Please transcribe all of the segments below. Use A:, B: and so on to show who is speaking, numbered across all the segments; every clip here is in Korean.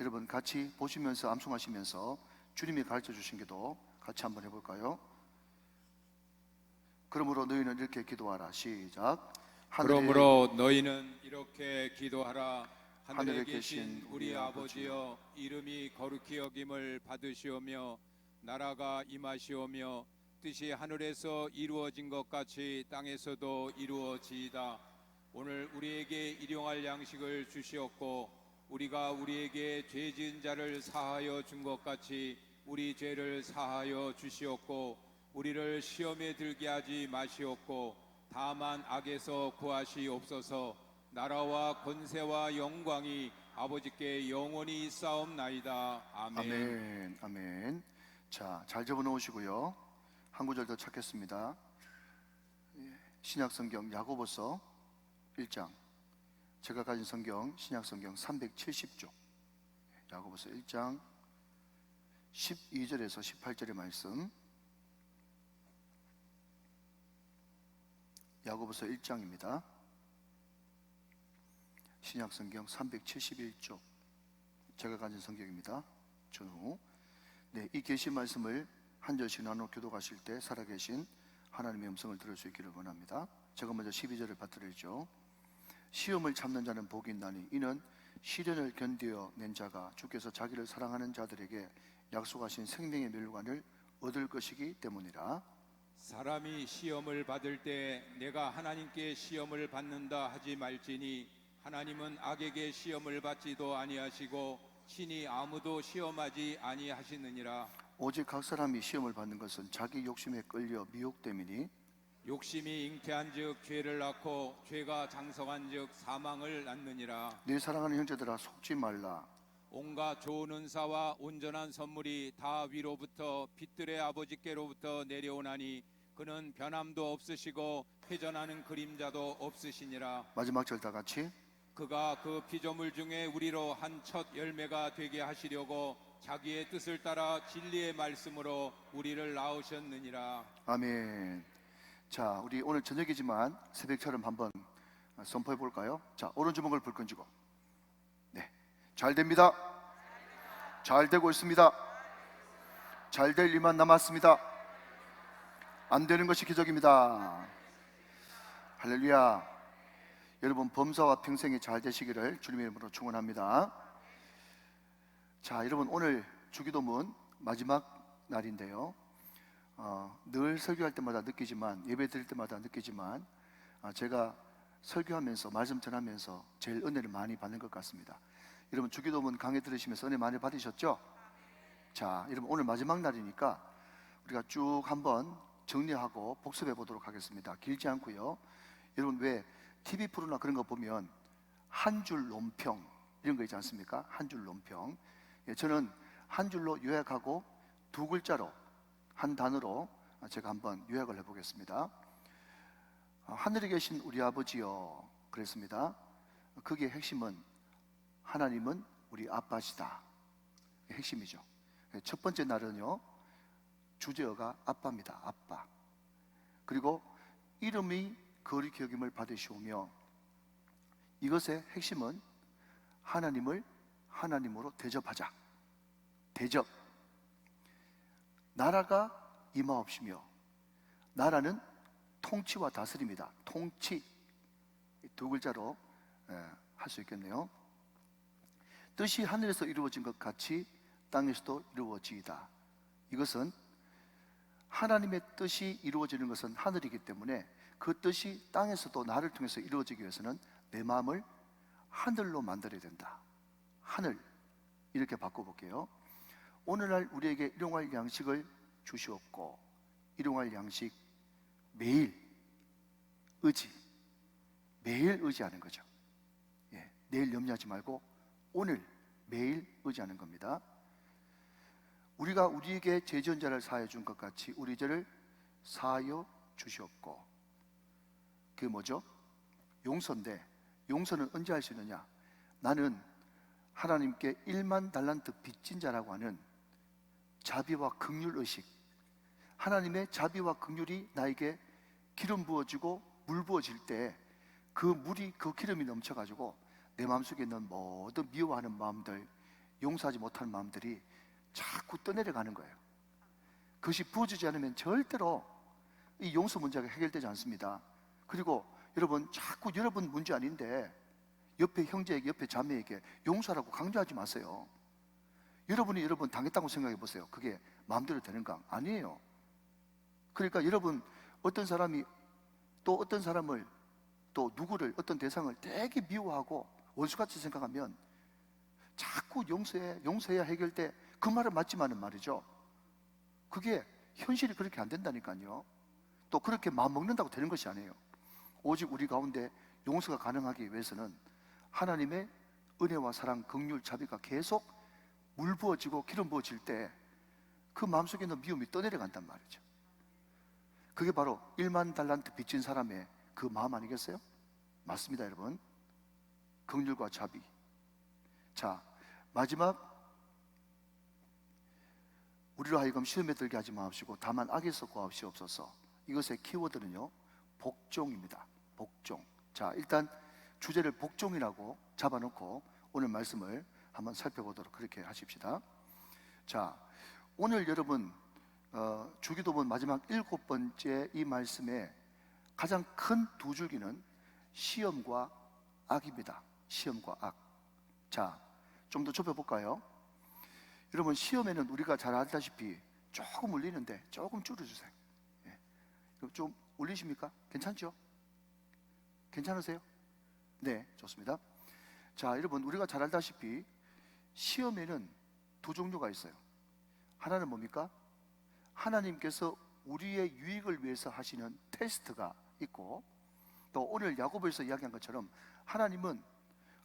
A: 여러분 같이 보시면서 암송하시면서 주님이 가르쳐 주신 기도 같이 한번 해볼까요? 그러므로 너희는 이렇게 기도하라. 시작.
B: 그러므로 너희는 이렇게 기도하라. 하늘에 계신 우리 아버지여, 이름이 거룩히 여김을 받으시오며 나라가 임하시오며 뜻이 하늘에서 이루어진 것 같이 땅에서도 이루어지이다. 오늘 우리에게 일용할 양식을 주시옵고 우리가 우리에게 죄 지은 자를 사하여 준 것 같이 우리 죄를 사하여 주시옵고 우리를 시험에 들게 하지 마시옵고 다만 악에서 구하시옵소서. 나라와 권세와 영광이 아버지께 영원히 있사옵나이다. 아멘.
A: 아멘. 아멘. 자, 잘 적어놓으시고요. 한 구절 더 찾겠습니다. 신약성경 야고보서 1장, 제가 가진 성경 신약성경 370쪽, 야고보서 1장 12절에서 18절의 말씀, 야고보서 1장입니다. 신약성경 371쪽, 제가 가진 성경입니다. 전후. 네, 이 계신 말씀을 한 절씩 나눠 교독하실 때 살아계신 하나님의 음성을 들을 수 있기를 원합니다. 제가 먼저 12절을 받들어야죠. 시험을 참는 자는 복이 있나니 이는 시련을 견디어 낸 자가 주께서 자기를 사랑하는 자들에게 약속하신 생명의 멸관을 얻을 것이기 때문이라.
B: 사람이 시험을 받을 때 내가 하나님께 시험을 받는다 하지 말지니 하나님은 악에게 시험을 받지도 아니하시고 신이 아무도 시험하지 아니하시느니라.
A: 오직 각 사람이 시험을 받는 것은 자기 욕심에 끌려 미혹됨이니
B: 욕심이 잉태한즉 죄를 낳고 죄가 장성한즉 사망을 낳느니라.
A: 네 사랑하는 형제들아 속지 말라.
B: 온갖 좋은 은사와 온전한 선물이 다 위로부터 빛들의 아버지께로부터 내려오나니 그는 변함도 없으시고 회전하는 그림자도 없으시니라.
A: 마지막 절 다 같이.
B: 그가 그 피조물 중에 우리로 한 첫 열매가 되게 하시려고 자기의 뜻을 따라 진리의 말씀으로 우리를 낳으셨느니라.
A: 아멘. 자, 우리 오늘 저녁이지만 새벽처럼 한번 선포해 볼까요? 자, 오른주먹을 불끈 쥐고. 네, 잘 됩니다. 잘 되고 있습니다. 잘 될 일만 남았습니다. 안 되는 것이 기적입니다. 할렐루야. 여러분 범사와 평생이 잘 되시기를 주님의 이름으로 축원합니다. 자, 여러분 오늘 주기도문 마지막 날인데요. 늘 설교할 때마다 느끼지만, 예배 드릴 때마다 느끼지만, 제가 설교하면서 말씀 전하면서 제일 은혜를 많이 받는 것 같습니다. 여러분 주기도문 강의 들으시면서 은혜 많이 받으셨죠? 자, 여러분 오늘 마지막 날이니까 우리가 쭉 한번 정리하고 복습해 보도록 하겠습니다. 길지 않고요. 여러분 왜 TV 프로나 그런 거 보면 한 줄 논평 이런 거 있지 않습니까? 한 줄 논평. 저는 한 줄로 요약하고 두 글자로, 한 단어로 제가 한번 요약을 해보겠습니다. 하늘에 계신 우리 아버지여 그랬습니다. 그게 핵심은 하나님은 우리 아빠시다. 핵심이죠. 첫 번째 날은요, 주제어가 아빠입니다. 아빠. 그리고 이름이 거룩히 여김을 받으시오며, 이것의 핵심은 하나님을 하나님으로 대접하자. 대접. 나라가 임하옵시며, 나라는 통치와 다스림이다. 통치. 두 글자로 할 수 있겠네요. 뜻이 하늘에서 이루어진 것 같이 땅에서도 이루어지이다. 이것은 하나님의 뜻이 이루어지는 것은 하늘이기 때문에 그 뜻이 땅에서도 나를 통해서 이루어지기 위해서는 내 마음을 하늘로 만들어야 된다. 하늘. 이렇게 바꿔볼게요. 오늘날 우리에게 일용할 양식을 주시옵고, 일용할 양식, 매일 의지, 매일 의지하는 거죠. 내일 염려하지 말고 오늘 매일 의지하는 겁니다. 우리가 우리에게 죄 지은 자를 사하여 준 것 같이 우리 죄를 사하여 주시옵고. 그게 뭐죠? 용서인데, 용서는 언제 할 수 있느냐? 나는 하나님께 1만 달란트 빚진 자라고 하는 자비와 긍휼 의식, 하나님의 자비와 긍휼이 나에게 기름 부어지고 물 부어질 때 그 물이, 그 기름이 넘쳐가지고 내 마음속에 있는 모든 미워하는 마음들, 용서하지 못하는 마음들이 자꾸 떠내려가는 거예요. 그것이 부어지지 않으면 절대로 이 용서 문제가 해결되지 않습니다. 그리고 여러분, 자꾸 여러분 문제 아닌데 옆에 형제에게, 옆에 자매에게 용서하라고 강조하지 마세요. 여러분이 여러분 당했다고 생각해 보세요. 그게 마음대로 되는가? 아니에요. 그러니까 여러분, 어떤 사람이 또 어떤 사람을, 또 누구를, 어떤 대상을 되게 미워하고 원수같이 생각하면 자꾸 용서해야 해결돼. 그 말은 맞지만은 말이죠, 그게 현실이 그렇게 안 된다니까요. 또 그렇게 마음 먹는다고 되는 것이 아니에요. 오직 우리 가운데 용서가 가능하기 위해서는 하나님의 은혜와 사랑, 긍휼, 자비가 계속 물 부어지고 기름 부어질 때 그 마음속에 있는 미움이 떠내려간단 말이죠. 그게 바로 1만 달란트 빚진 사람의 그 마음 아니겠어요? 맞습니다, 여러분. 긍휼과 자비. 자, 마지막, 우리로 하여금 시험에 들게 하지 마옵시고 다만 악에서 구하옵시옵소서. 이것의 키워드는요, 복종입니다. 복종. 자, 일단 주제를 복종이라고 잡아놓고 오늘 말씀을 한번 살펴보도록 그렇게 하십시다. 자, 오늘 여러분 주기도문 마지막 7번째 이 말씀에 가장 큰 두 줄기는 시험과 악입니다. 시험과 악. 자, 좀 더 좁혀볼까요? 여러분, 시험에는 우리가 잘 알다시피 조금 울리는데 조금 줄여주세요. 예. 좀 울리십니까? 괜찮죠? 괜찮으세요? 네, 좋습니다. 자, 여러분, 우리가 잘 알다시피 시험에는 두 종류가 있어요. 하나는 뭡니까? 하나님께서 우리의 유익을 위해서 하시는 테스트가 있고, 또 오늘 야고보에서 이야기한 것처럼 하나님은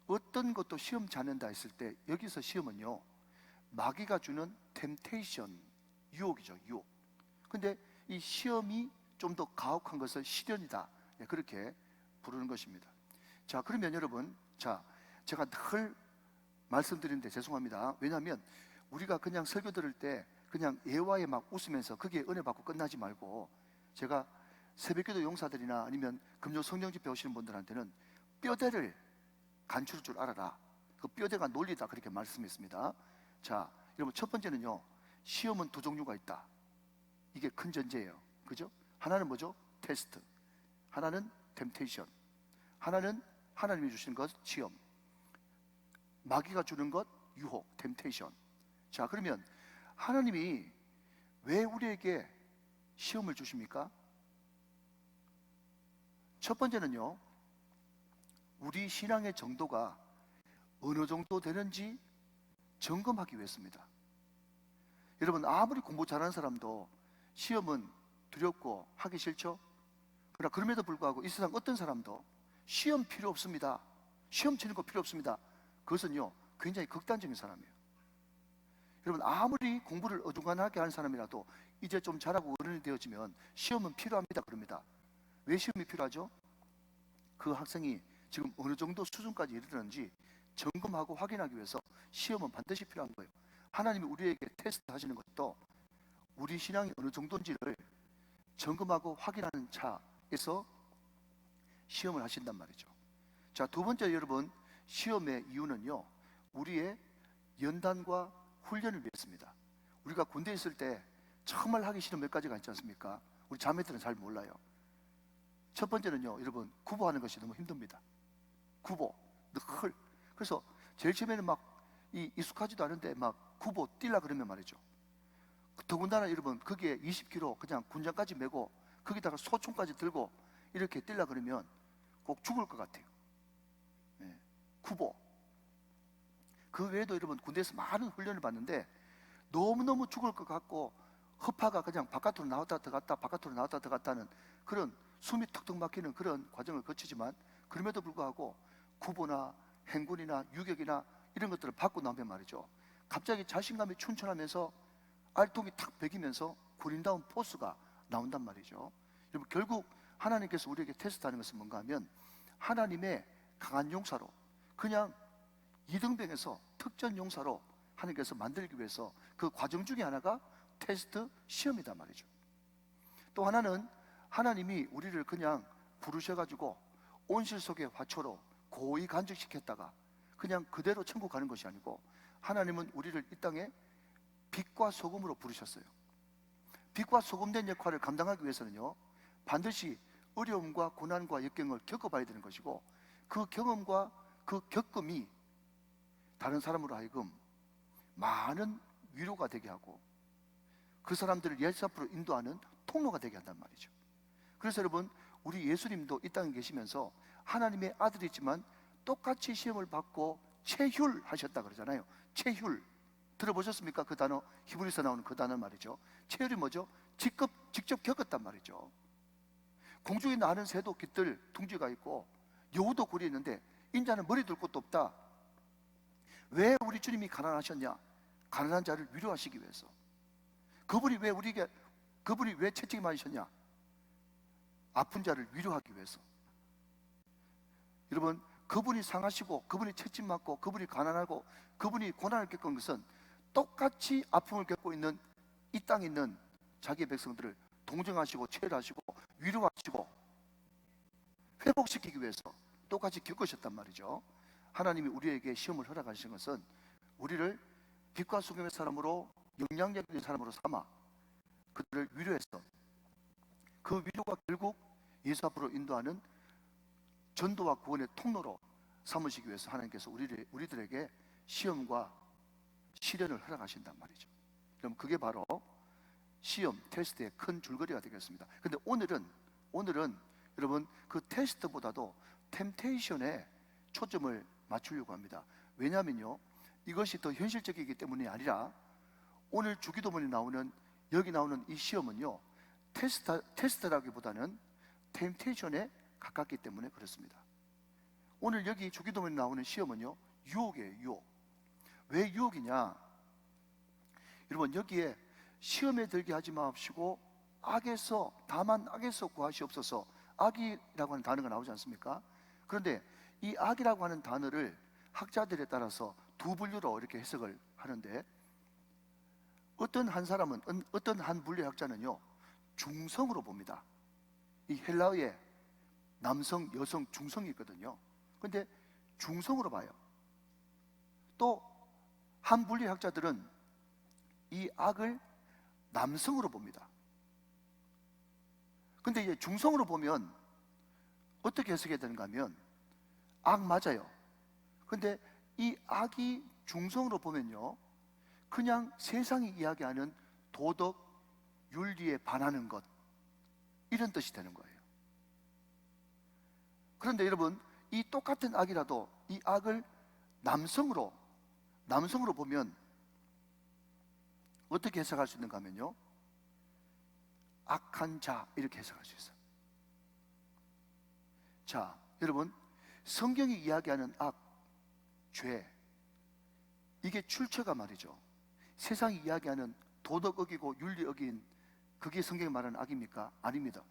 A: 어떤 것도 시험치 않는다 했을 때 여기서 시험은요, 마귀가 주는 템테이션, 유혹이죠, 유혹. 근데 이 시험이 좀 더 가혹한 것을 시련이다, 그렇게 부르는 것입니다. 자, 그러면 여러분, 자, 제가 늘 말씀드리는데 죄송합니다. 왜냐하면 우리가 그냥 설교 들을 때 그냥 예화에 막 웃으면서 그게 은혜 받고 끝나지 말고, 제가 새벽기도 용사들이나 아니면 금요 성령집회 오시는 분들한테는 뼈대를 간추릴 줄 알아라. 그 뼈대가 논리다, 그렇게 말씀했습니다. 자, 여러분, 첫 번째는요, 시험은 두 종류가 있다. 이게 큰 전제예요. 그죠? 하나는 뭐죠? 테스트. 하나는 템테이션. 하나는 하나님이 주시는 것, 시험. 마귀가 주는 것, 유혹, 템테이션. 자, 그러면 하나님이 왜 우리에게 시험을 주십니까? 첫 번째는요, 우리 신앙의 정도가 어느 정도 되는지 점검하기 위해서입니다. 여러분, 아무리 공부 잘하는 사람도 시험은 두렵고 하기 싫죠? 그러나 그럼에도 불구하고 이 세상 어떤 사람도 시험 필요 없습니다, 시험 치는 거 필요 없습니다, 그것은요 굉장히 극단적인 사람이에요. 여러분, 아무리 공부를 어중간하게 하는 사람이라도 이제 좀 잘하고 어른이 되어지면 시험은 필요합니다, 그럽니다. 왜 시험이 필요하죠? 그 학생이 지금 어느 정도 수준까지 이르는지 점검하고 확인하기 위해서 시험은 반드시 필요한 거예요. 하나님이 우리에게 테스트 하시는 것도 우리 신앙이 어느 정도인지를 점검하고 확인하는 차에서 시험을 하신단 말이죠. 자, 두 번째, 여러분, 시험의 이유는요, 우리의 연단과 훈련을 위해서입니다. 우리가 군대에 있을 때 정말 하기 싫은 몇 가지가 있지 않습니까? 우리 자매들은 잘 몰라요. 첫 번째는요, 여러분, 구보하는 것이 너무 힘듭니다. 구보, 늘. 그래서 제일 처음에는 막 익숙하지도 않은데 막 구보 뛰려 그러면 말이죠, 더군다나 여러분, 거기에 20kg 그냥 군장까지 메고 거기다가 소총까지 들고 이렇게 뛰려 그러면 꼭 죽을 것 같아요. 네, 구보. 그 외에도 여러분, 군대에서 많은 훈련을 받는데 너무너무 죽을 것 같고 허파가 그냥 바깥으로 나왔다 들어갔다 바깥으로 나왔다 들어갔다는 그런 숨이 턱턱 막히는 그런 과정을 거치지만, 그럼에도 불구하고 구보나 행군이나 유격이나 이런 것들을 받고 나면 말이죠, 갑자기 자신감이 춘천하면서 알통이 탁 베기면서 군인다운 포스가 나온단 말이죠. 여러분, 결국 하나님께서 우리에게 테스트하는 것은 뭔가 하면 하나님의 강한 용사로, 그냥 이등병에서 특전 용사로 하나님께서 만들기 위해서 그 과정 중에 하나가 테스트, 시험이다 말이죠. 또 하나는 하나님이 우리를 그냥 부르셔가지고 온실 속의 화초로 고이 간직시켰다가 그냥 그대로 천국 가는 것이 아니고 하나님은 우리를 이 땅에 빛과 소금으로 부르셨어요. 빛과 소금된 역할을 감당하기 위해서는요, 반드시 어려움과 고난과 역경을 겪어봐야 되는 것이고, 그 경험과 그 겪음이 다른 사람으로 하여금 많은 위로가 되게 하고 그 사람들을 예수 앞으로 인도하는 통로가 되게 한단 말이죠. 그래서 여러분, 우리 예수님도 이 땅에 계시면서 하나님의 아들이지만 똑같이 시험을 받고 체휼하셨다 그러잖아요. 체휼 들어보셨습니까? 그 단어, 히브리서 나오는 그 단어 말이죠. 체휼이 뭐죠? 직접 겪었단 말이죠. 공중에 나는 새도 깃들 둥지가 있고 여우도 굴이 있는데 인자는 머리 둘 곳도 없다. 왜 우리 주님이 가난하셨냐? 가난한 자를 위로하시기 위해서. 그분이 왜 채찍이 맞으셨냐? 아픈 자를 위로하기 위해서. 여러분, 그분이 상하시고 그분이 채찍 맞고 그분이 가난하고 그분이 고난을 겪은 것은 똑같이 아픔을 겪고 있는 이 땅에 있는 자기의 백성들을 동정하시고 체휼하시고 위로하시고 회복시키기 위해서 똑같이 겪으셨단 말이죠. 하나님이 우리에게 시험을 허락하신 것은 우리를 빛과 소금의 사람으로, 영향력 있는 사람으로 삼아 그들을 위로해서 그 위로가 결국 예수 앞으로 인도하는 전도와 구원의 통로로 삼으시기 위해서 하나님께서 우리들에게 시험과 시련을 허락하신단 말이죠. 그럼 그게 바로 시험, 테스트의 큰 줄거리가 되겠습니다. 근데 오늘은 여러분, 그 테스트보다도 템테이션에 초점을 맞추려고 합니다. 왜냐하면요, 이것이 더 현실적이기 때문이 아니라 오늘 주기도문에 나오는, 여기 나오는 이 시험은요, 테스트라기보다는 템테이션에 가깝기 때문에 그렇습니다. 오늘 여기 주기도문에 나오는 시험은요, 유혹이에요. 유혹. 왜 유혹이냐? 여러분, 여기에 시험에 들게 하지 마옵시고 다만 악에서 구하시옵소서, 악이라고 하는 단어가 나오지 않습니까? 그런데 이 악이라고 하는 단어를 학자들에 따라서 두 분류로 이렇게 해석을 하는데, 어떤 한 물리학자는요, 중성으로 봅니다. 이 헬라어에 남성, 여성, 중성이 있거든요. 근데 중성으로 봐요. 또 한 물리학자들은 이 악을 남성으로 봅니다. 근데 이제 중성으로 보면 어떻게 해석해야 되는가 하면, 악 맞아요. 근데 이 악이 중성으로 보면요, 그냥 세상이 이야기하는 도덕, 윤리에 반하는 것, 이런 뜻이 되는 거예요. 그런데 여러분, 이 똑같은 악이라도 이 악을 남성으로 보면 어떻게 해석할 수 있는가 하면요, 악한 자, 이렇게 해석할 수 있어요. 자, 여러분, 성경이 이야기하는 악, 죄, 이게 출처가 말이죠, 세상이 이야기하는 도덕 어기고 윤리 어긴 그게 성경이 말하는 악입니까? 아닙니다.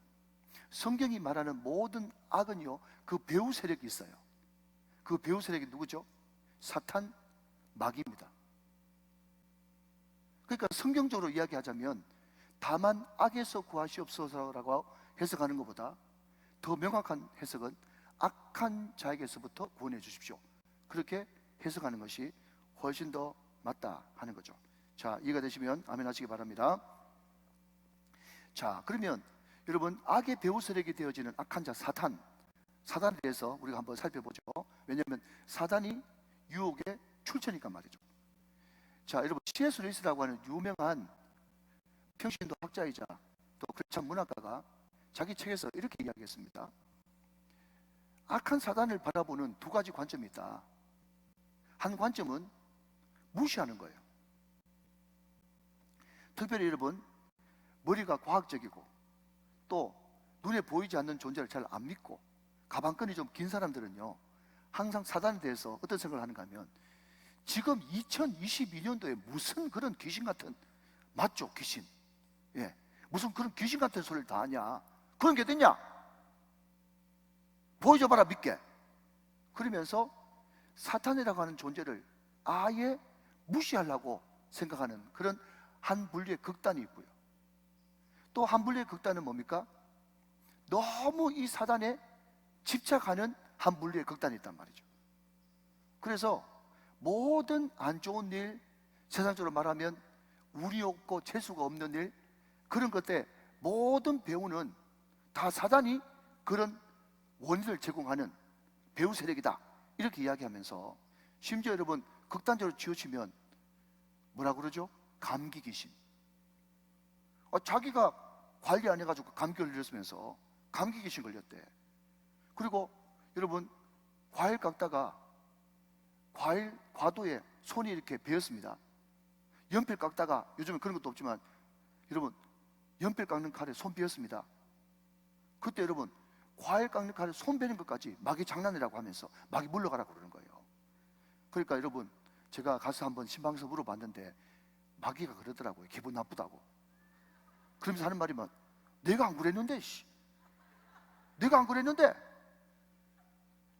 A: 성경이 말하는 모든 악은요, 그 배후 세력이 있어요. 그 배후 세력이 누구죠? 사탄, 마귀입니다. 그러니까 성경적으로 이야기하자면 다만 악에서 구하시옵소서라고 해석하는 것보다 더 명확한 해석은 악한 자에게서부터 구원해 주십시오, 그렇게 해석하는 것이 훨씬 더 맞다 하는 거죠. 자, 이해가 되시면 아멘 하시기 바랍니다. 자, 그러면 여러분, 악의 배후 세력이 되어지는 악한 자 사탄에 대해서 우리가 한번 살펴보죠. 왜냐하면 사단이 유혹의 출처니까 말이죠. 자, 여러분, C.S. 루이스라고 하는 유명한 평신도 학자이자 또 크리스찬 문학가가 자기 책에서 이렇게 이야기했습니다. 악한 사단을 바라보는 두 가지 관점이 있다. 한 관점은 무시하는 거예요. 특별히 여러분, 머리가 과학적이고 또 눈에 보이지 않는 존재를 잘 안 믿고 가방끈이 좀 긴 사람들은요, 항상 사단에 대해서 어떤 생각을 하는가 하면, 지금 2022년도에 무슨 그런 귀신 같은, 맞죠, 귀신, 예, 무슨 그런 귀신 같은 소리를 다 하냐, 그런 게 됐냐, 보여줘봐라 믿게, 그러면서 사탄이라고 하는 존재를 아예 무시하려고 생각하는 그런 한 분류의 극단이 있고요, 또 한 분류의 극단은 뭡니까? 너무 이 사단에 집착하는 한 분류의 극단이 있단 말이죠. 그래서 모든 안 좋은 일, 세상적으로 말하면 운이 없고 재수가 없는 일, 그런 것들 모든 배우는 다 사단이 그런 원인을 제공하는 배우 세력이다, 이렇게 이야기하면서, 심지어 여러분 극단적으로 치우치면 뭐라 그러죠? 감기 귀신. 자기가 관리 안 해가지고 감기 걸렸으면서 감기 귀신 걸렸대. 그리고 여러분 과일 깎다가 과일 과도에 손이 이렇게 베었습니다. 연필 깎다가, 요즘은 그런 것도 없지만 여러분 연필 깎는 칼에 손 베었습니다. 그때 여러분 과일 깎는 칼에 손 베는 것까지 마귀 장난이라고 하면서 마귀 물러가라고 그러는 거예요. 그러니까 여러분 제가 가서 한번 신방에서 물어봤는데 마귀가 그러더라고요. 기분 나쁘다고. 그러면서 하는 말이 막, 내가 안 그랬는데, 내가 안 그랬는데,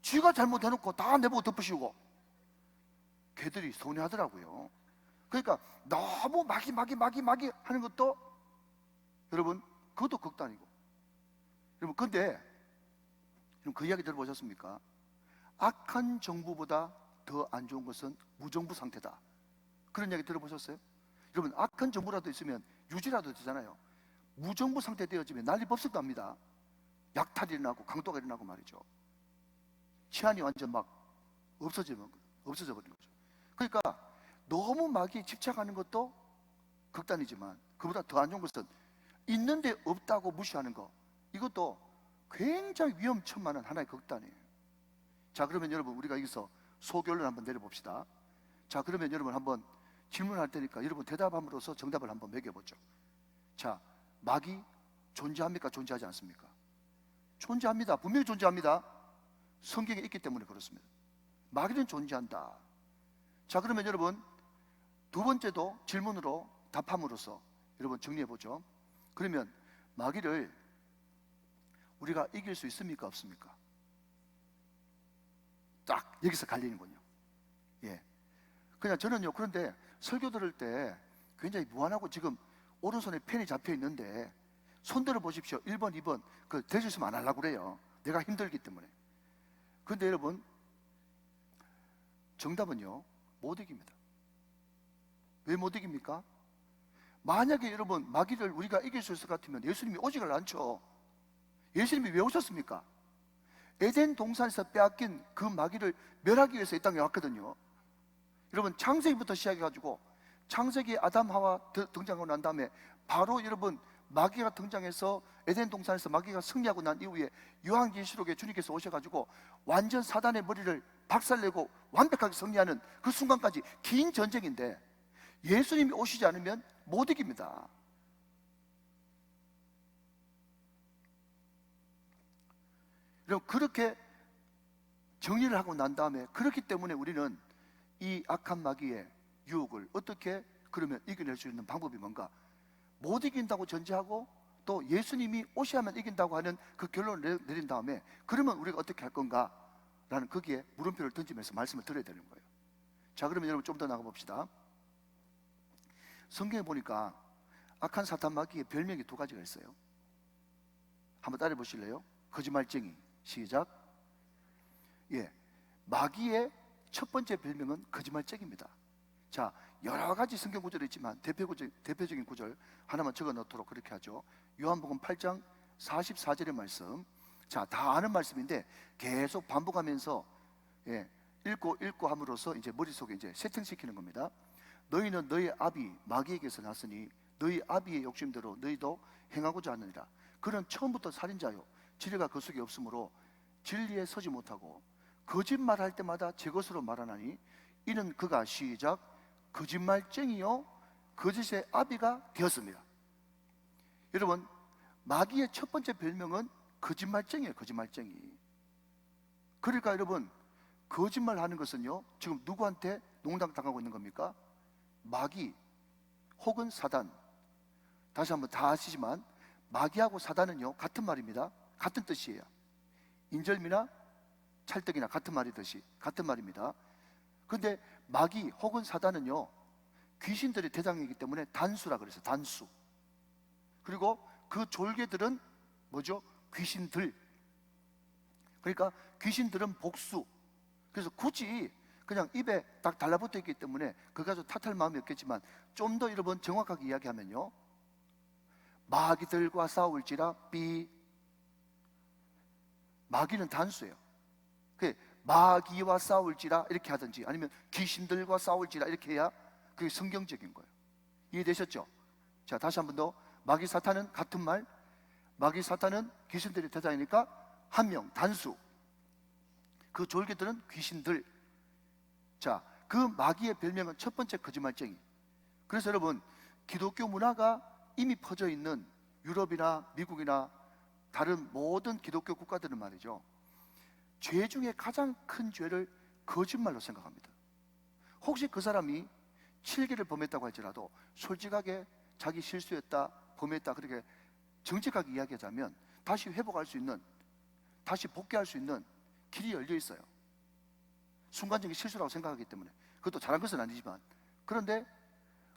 A: 쥐가 잘못해놓고 다 내보고 덮으시고. 걔들이 서운해하더라고요. 그러니까 너무 마귀 하는 것도 여러분 그것도 극단이고. 여러분 근데 그 이야기 들어보셨습니까? 악한 정부보다 더 안 좋은 것은 무정부 상태다, 그런 이야기 들어보셨어요? 여러분 악한 정부라도 있으면 유지라도 되잖아요. 무정부 상태 되어지면 난리 법석납니다. 약탈이 일어나고 강도가 일어나고 말이죠. 치안이 완전 막 없어져 버리는 거죠. 그러니까 너무 마귀에 집착하는 것도 극단이지만, 그보다 더 안 좋은 것은 있는데 없다고 무시하는 거, 이것도 굉장히 위험천만한 하나의 극단이에요. 자, 그러면 여러분 우리가 여기서 소결론 한번 내려봅시다. 자, 그러면 여러분 한번 질문할 테니까 여러분 대답함으로써 정답을 한번 매겨보죠. 자, 마귀 존재합니까? 존재하지 않습니까? 존재합니다. 분명히 존재합니다. 성경에 있기 때문에 그렇습니다. 마귀는 존재한다. 자, 그러면 여러분 두 번째도 질문으로 답함으로써 여러분 정리해보죠. 그러면 마귀를 우리가 이길 수 있습니까? 없습니까? 딱 여기서 갈리는군요. 예. 그냥 저는요, 그런데 설교 들을 때 굉장히 무안하고, 지금 오른손에 펜이 잡혀 있는데 손 들어 보십시오. 1번, 2번 그 될 수 있으면 안 하려고 그래요. 내가 힘들기 때문에. 그런데 여러분 정답은요, 못 이깁니다. 왜 못 이깁니까? 만약에 여러분 마귀를 우리가 이길 수 있을 것 같으면 예수님이 오지를 않죠. 예수님이 왜 오셨습니까? 에덴 동산에서 빼앗긴 그 마귀를 멸하기 위해서 이 땅에 왔거든요. 여러분 창세기부터 시작해가지고 창세기 아담 하와 등장하고 난 다음에 바로 여러분 마귀가 등장해서 에덴 동산에서 마귀가 승리하고 난 이후에 요한계시록에 주님께서 오셔가지고 완전 사단의 머리를 박살내고 완벽하게 승리하는 그 순간까지 긴 전쟁인데, 예수님이 오시지 않으면 못 이깁니다. 여러분 그렇게 정리를 하고 난 다음에, 그렇기 때문에 우리는 이 악한 마귀의 유혹을 어떻게 그러면 이겨낼 수 있는 방법이 뭔가, 못 이긴다고 전제하고 또 예수님이 오셔야만 이긴다고 하는 그 결론을 내린 다음에, 그러면 우리가 어떻게 할 건가 라는 거기에 물음표를 던지면서 말씀을 드려야 되는 거예요. 자, 그러면 여러분 좀 더 나가봅시다. 성경에 보니까 악한 사탄 마귀의 별명이 두 가지가 있어요. 한번 따라해 보실래요? 거짓말쟁이. 시작. 예, 마귀의 첫 번째 별명은 거짓말쟁이입니다. 자, 여러 가지 성경 구절이 있지만 대표적인 구절 하나만 적어 넣도록 그렇게 하죠. 요한복음 8장 44절의 말씀. 자, 다 아는 말씀인데 계속 반복하면서 읽고 함으로써 이제 머릿속에 이제 세팅시키는 겁니다. 너희는 너희 아비 마귀에게서 났으니 너희 아비의 욕심대로 너희도 행하고자 하느니라. 그는 처음부터 살인자요, 진리가 그 속에 없으므로 진리에 서지 못하고 거짓말할 때마다 제 것으로 말하나니 이는 그가 시작 거짓말쟁이요 거짓의 아비가 되었습니다. 여러분 마귀의 첫 번째 별명은 거짓말쟁이에요. 거짓말쟁이. 그러니까 여러분 거짓말하는 것은요, 지금 누구한테 농락당하고 있는 겁니까? 마귀 혹은 사단. 다시 한번 다 아시지만 마귀하고 사단은요 같은 말입니다. 같은 뜻이에요. 인절미나 찰떡이나 같은 말이듯이 같은 말입니다. 근데 마귀 혹은 사단은요 귀신들의 대장이기 때문에 단수라 그래서 단수. 그리고 그 졸개들은 뭐죠? 귀신들. 그러니까 귀신들은 복수. 그래서 굳이 그냥 입에 딱 달라붙어 있기 때문에 그거 가지고 탓할 마음이 없겠지만 좀 더 여러분 정확하게 이야기하면요, 마귀들과 싸울지라 삐. 마귀는 단수예요. 그 마귀와 싸울지라 이렇게 하든지 아니면 귀신들과 싸울지라 이렇게 해야 그게 성경적인 거예요. 이해되셨죠? 자, 다시 한 번 더. 마귀 사탄은 같은 말. 마귀 사탄은 귀신들이 대장이니까 한 명, 단수. 그 졸개들은 귀신들. 자, 그 마귀의 별명은 첫 번째 거짓말쟁이. 그래서 여러분, 기독교 문화가 이미 퍼져 있는 유럽이나 미국이나 다른 모든 기독교 국가들은 말이죠, 죄 중에 가장 큰 죄를 거짓말로 생각합니다. 혹시 그 사람이 7개를 범했다고 할지라도 솔직하게 자기 실수했다, 범했다 그렇게 정직하게 이야기하자면 다시 회복할 수 있는, 다시 복귀할 수 있는 길이 열려 있어요. 순간적인 실수라고 생각하기 때문에. 그것도 잘한 것은 아니지만. 그런데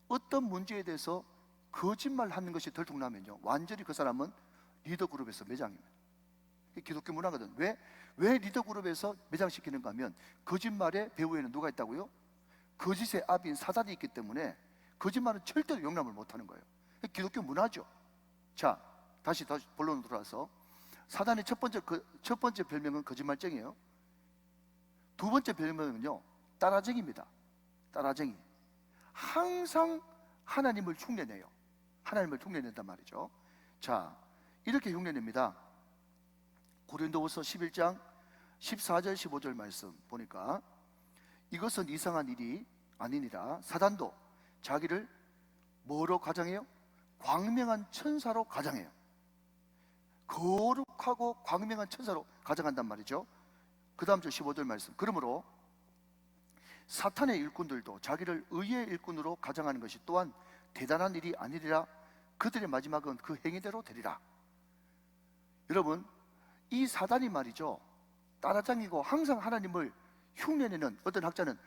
A: 어떤 문제에 대해서 거짓말하는 것이 들통나면요, 완전히 그 사람은 리더 그룹에서 매장입니다. 기독교 문화거든. 왜 리더 그룹에서 매장시키는가 하면 거짓말의 배후에는 누가 있다고요? 거짓의 아비인 사단이 있기 때문에 거짓말은 절대로 용납을 못하는 거예요. 기독교 문화죠. 자, 다시 본론으로 돌아와서 사단의 첫 번째 별명은 거짓말쟁이에요. 두 번째 별명은요, 따라쟁이입니다. 따라쟁이. 항상 하나님을 흉내내요. 하나님을 흉내낸단 말이죠. 자, 이렇게 흉내냅니다. 고린도후서 11장 14절 15절 말씀 보니까 이것은 이상한 일이 아니니라. 사단도 자기를 뭐로 가장해요? 광명한 천사로 가장해요. 거룩하고 광명한 천사로 가장한단 말이죠. 그 다음 절 15절 말씀. 그러므로 사탄의 일꾼들도 자기를 의의 일꾼으로 가장하는 것이 또한 대단한 일이 아니리라. 그들의 마지막은 그 행위대로 되리라. 여러분, 이 사단이 말이죠, 따라장이고 항상 하나님을 흉내내는, 어떤 학자는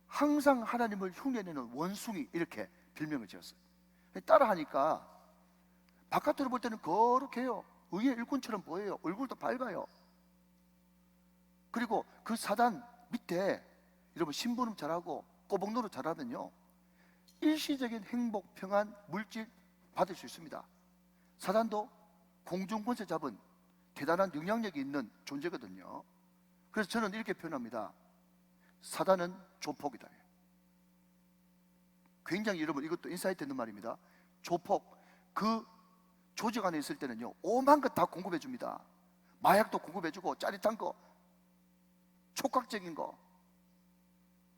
A: 항상 하나님을 흉내내는 원숭이 이렇게 별명을 지었어요. 따라하니까 바깥으로 볼 때는 거룩해요. 의의 일꾼처럼 보여요. 얼굴도 밝아요. 그리고 그 사단 밑에 여러분 심부름 잘하고 꼬북노릇 잘하면요, 일시적인 행복, 평안, 물질 받을 수 있습니다. 사단도 공중권세 잡은 대단한 영향력이 있는 존재거든요. 그래서 저는 이렇게 표현합니다. 사단은 조폭이다. 굉장히 여러분, 이것도 인사이트 있는 말입니다. 조폭, 그 조직 안에 있을 때는요, 오만 것 다 공급해 줍니다. 마약도 공급해 주고, 짜릿한 거, 촉각적인 거,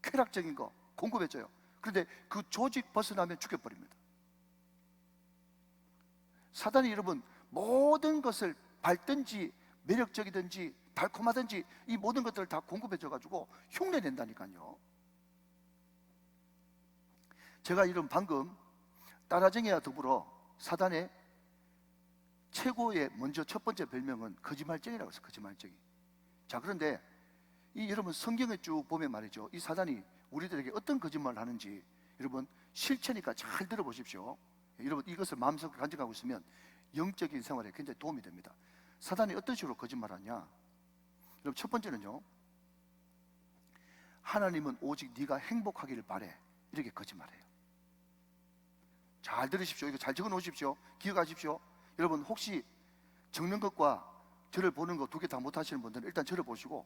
A: 쾌락적인 거 공급해 줘요. 그런데 그 조직 벗어나면 죽여버립니다. 사단이 여러분 모든 것을 밝든지 매력적이든지 달콤하든지 이 모든 것들을 다 공급해 줘가지고 흉내낸다니까요. 제가 이런 방금 따라쟁이와 더불어 사단의 최고의 먼저 첫 번째 별명은 거짓말쟁이라고 했어요. 거짓말쟁이. 자, 그런데 이 여러분 성경에 쭉 보면 말이죠, 이 사단이 우리들에게 어떤 거짓말을 하는지 여러분 실체니까 잘 들어보십시오. 여러분 이것을 마음속에 간직하고 있으면 영적인 생활에 굉장히 도움이 됩니다. 사단이 어떤 식으로 거짓말하냐? 여러분 첫 번째는요, 하나님은 오직 네가 행복하기를 바래, 이렇게 거짓말해요. 잘 들으십시오. 이거 잘 적어 놓으십시오. 기억하십시오. 여러분 혹시 적는 것과 저를 보는 거 두 개 다 못하시는 분들은 일단 저를 보시고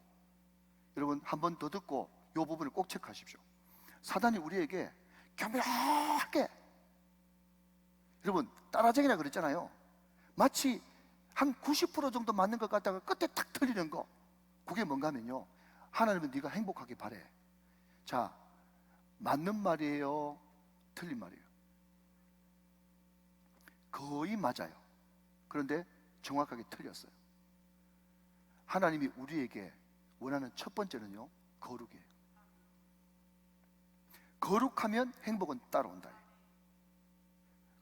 A: 여러분 한 번 더 듣고 이 부분을 꼭 체크하십시오. 사단이 우리에게 교묘하게, 여러분 따라쟁이라 그랬잖아요. 마치 한 90% 정도 맞는 것 같다가 끝에 탁 틀리는 거, 그게 뭔가 하면요, 하나님은 네가 행복하게 바래. 자, 맞는 말이에요, 틀린 말이에요? 거의 맞아요. 그런데 정확하게 틀렸어요. 하나님이 우리에게 원하는 첫 번째는요, 거룩이에요. 거룩하면 행복은 따라온다.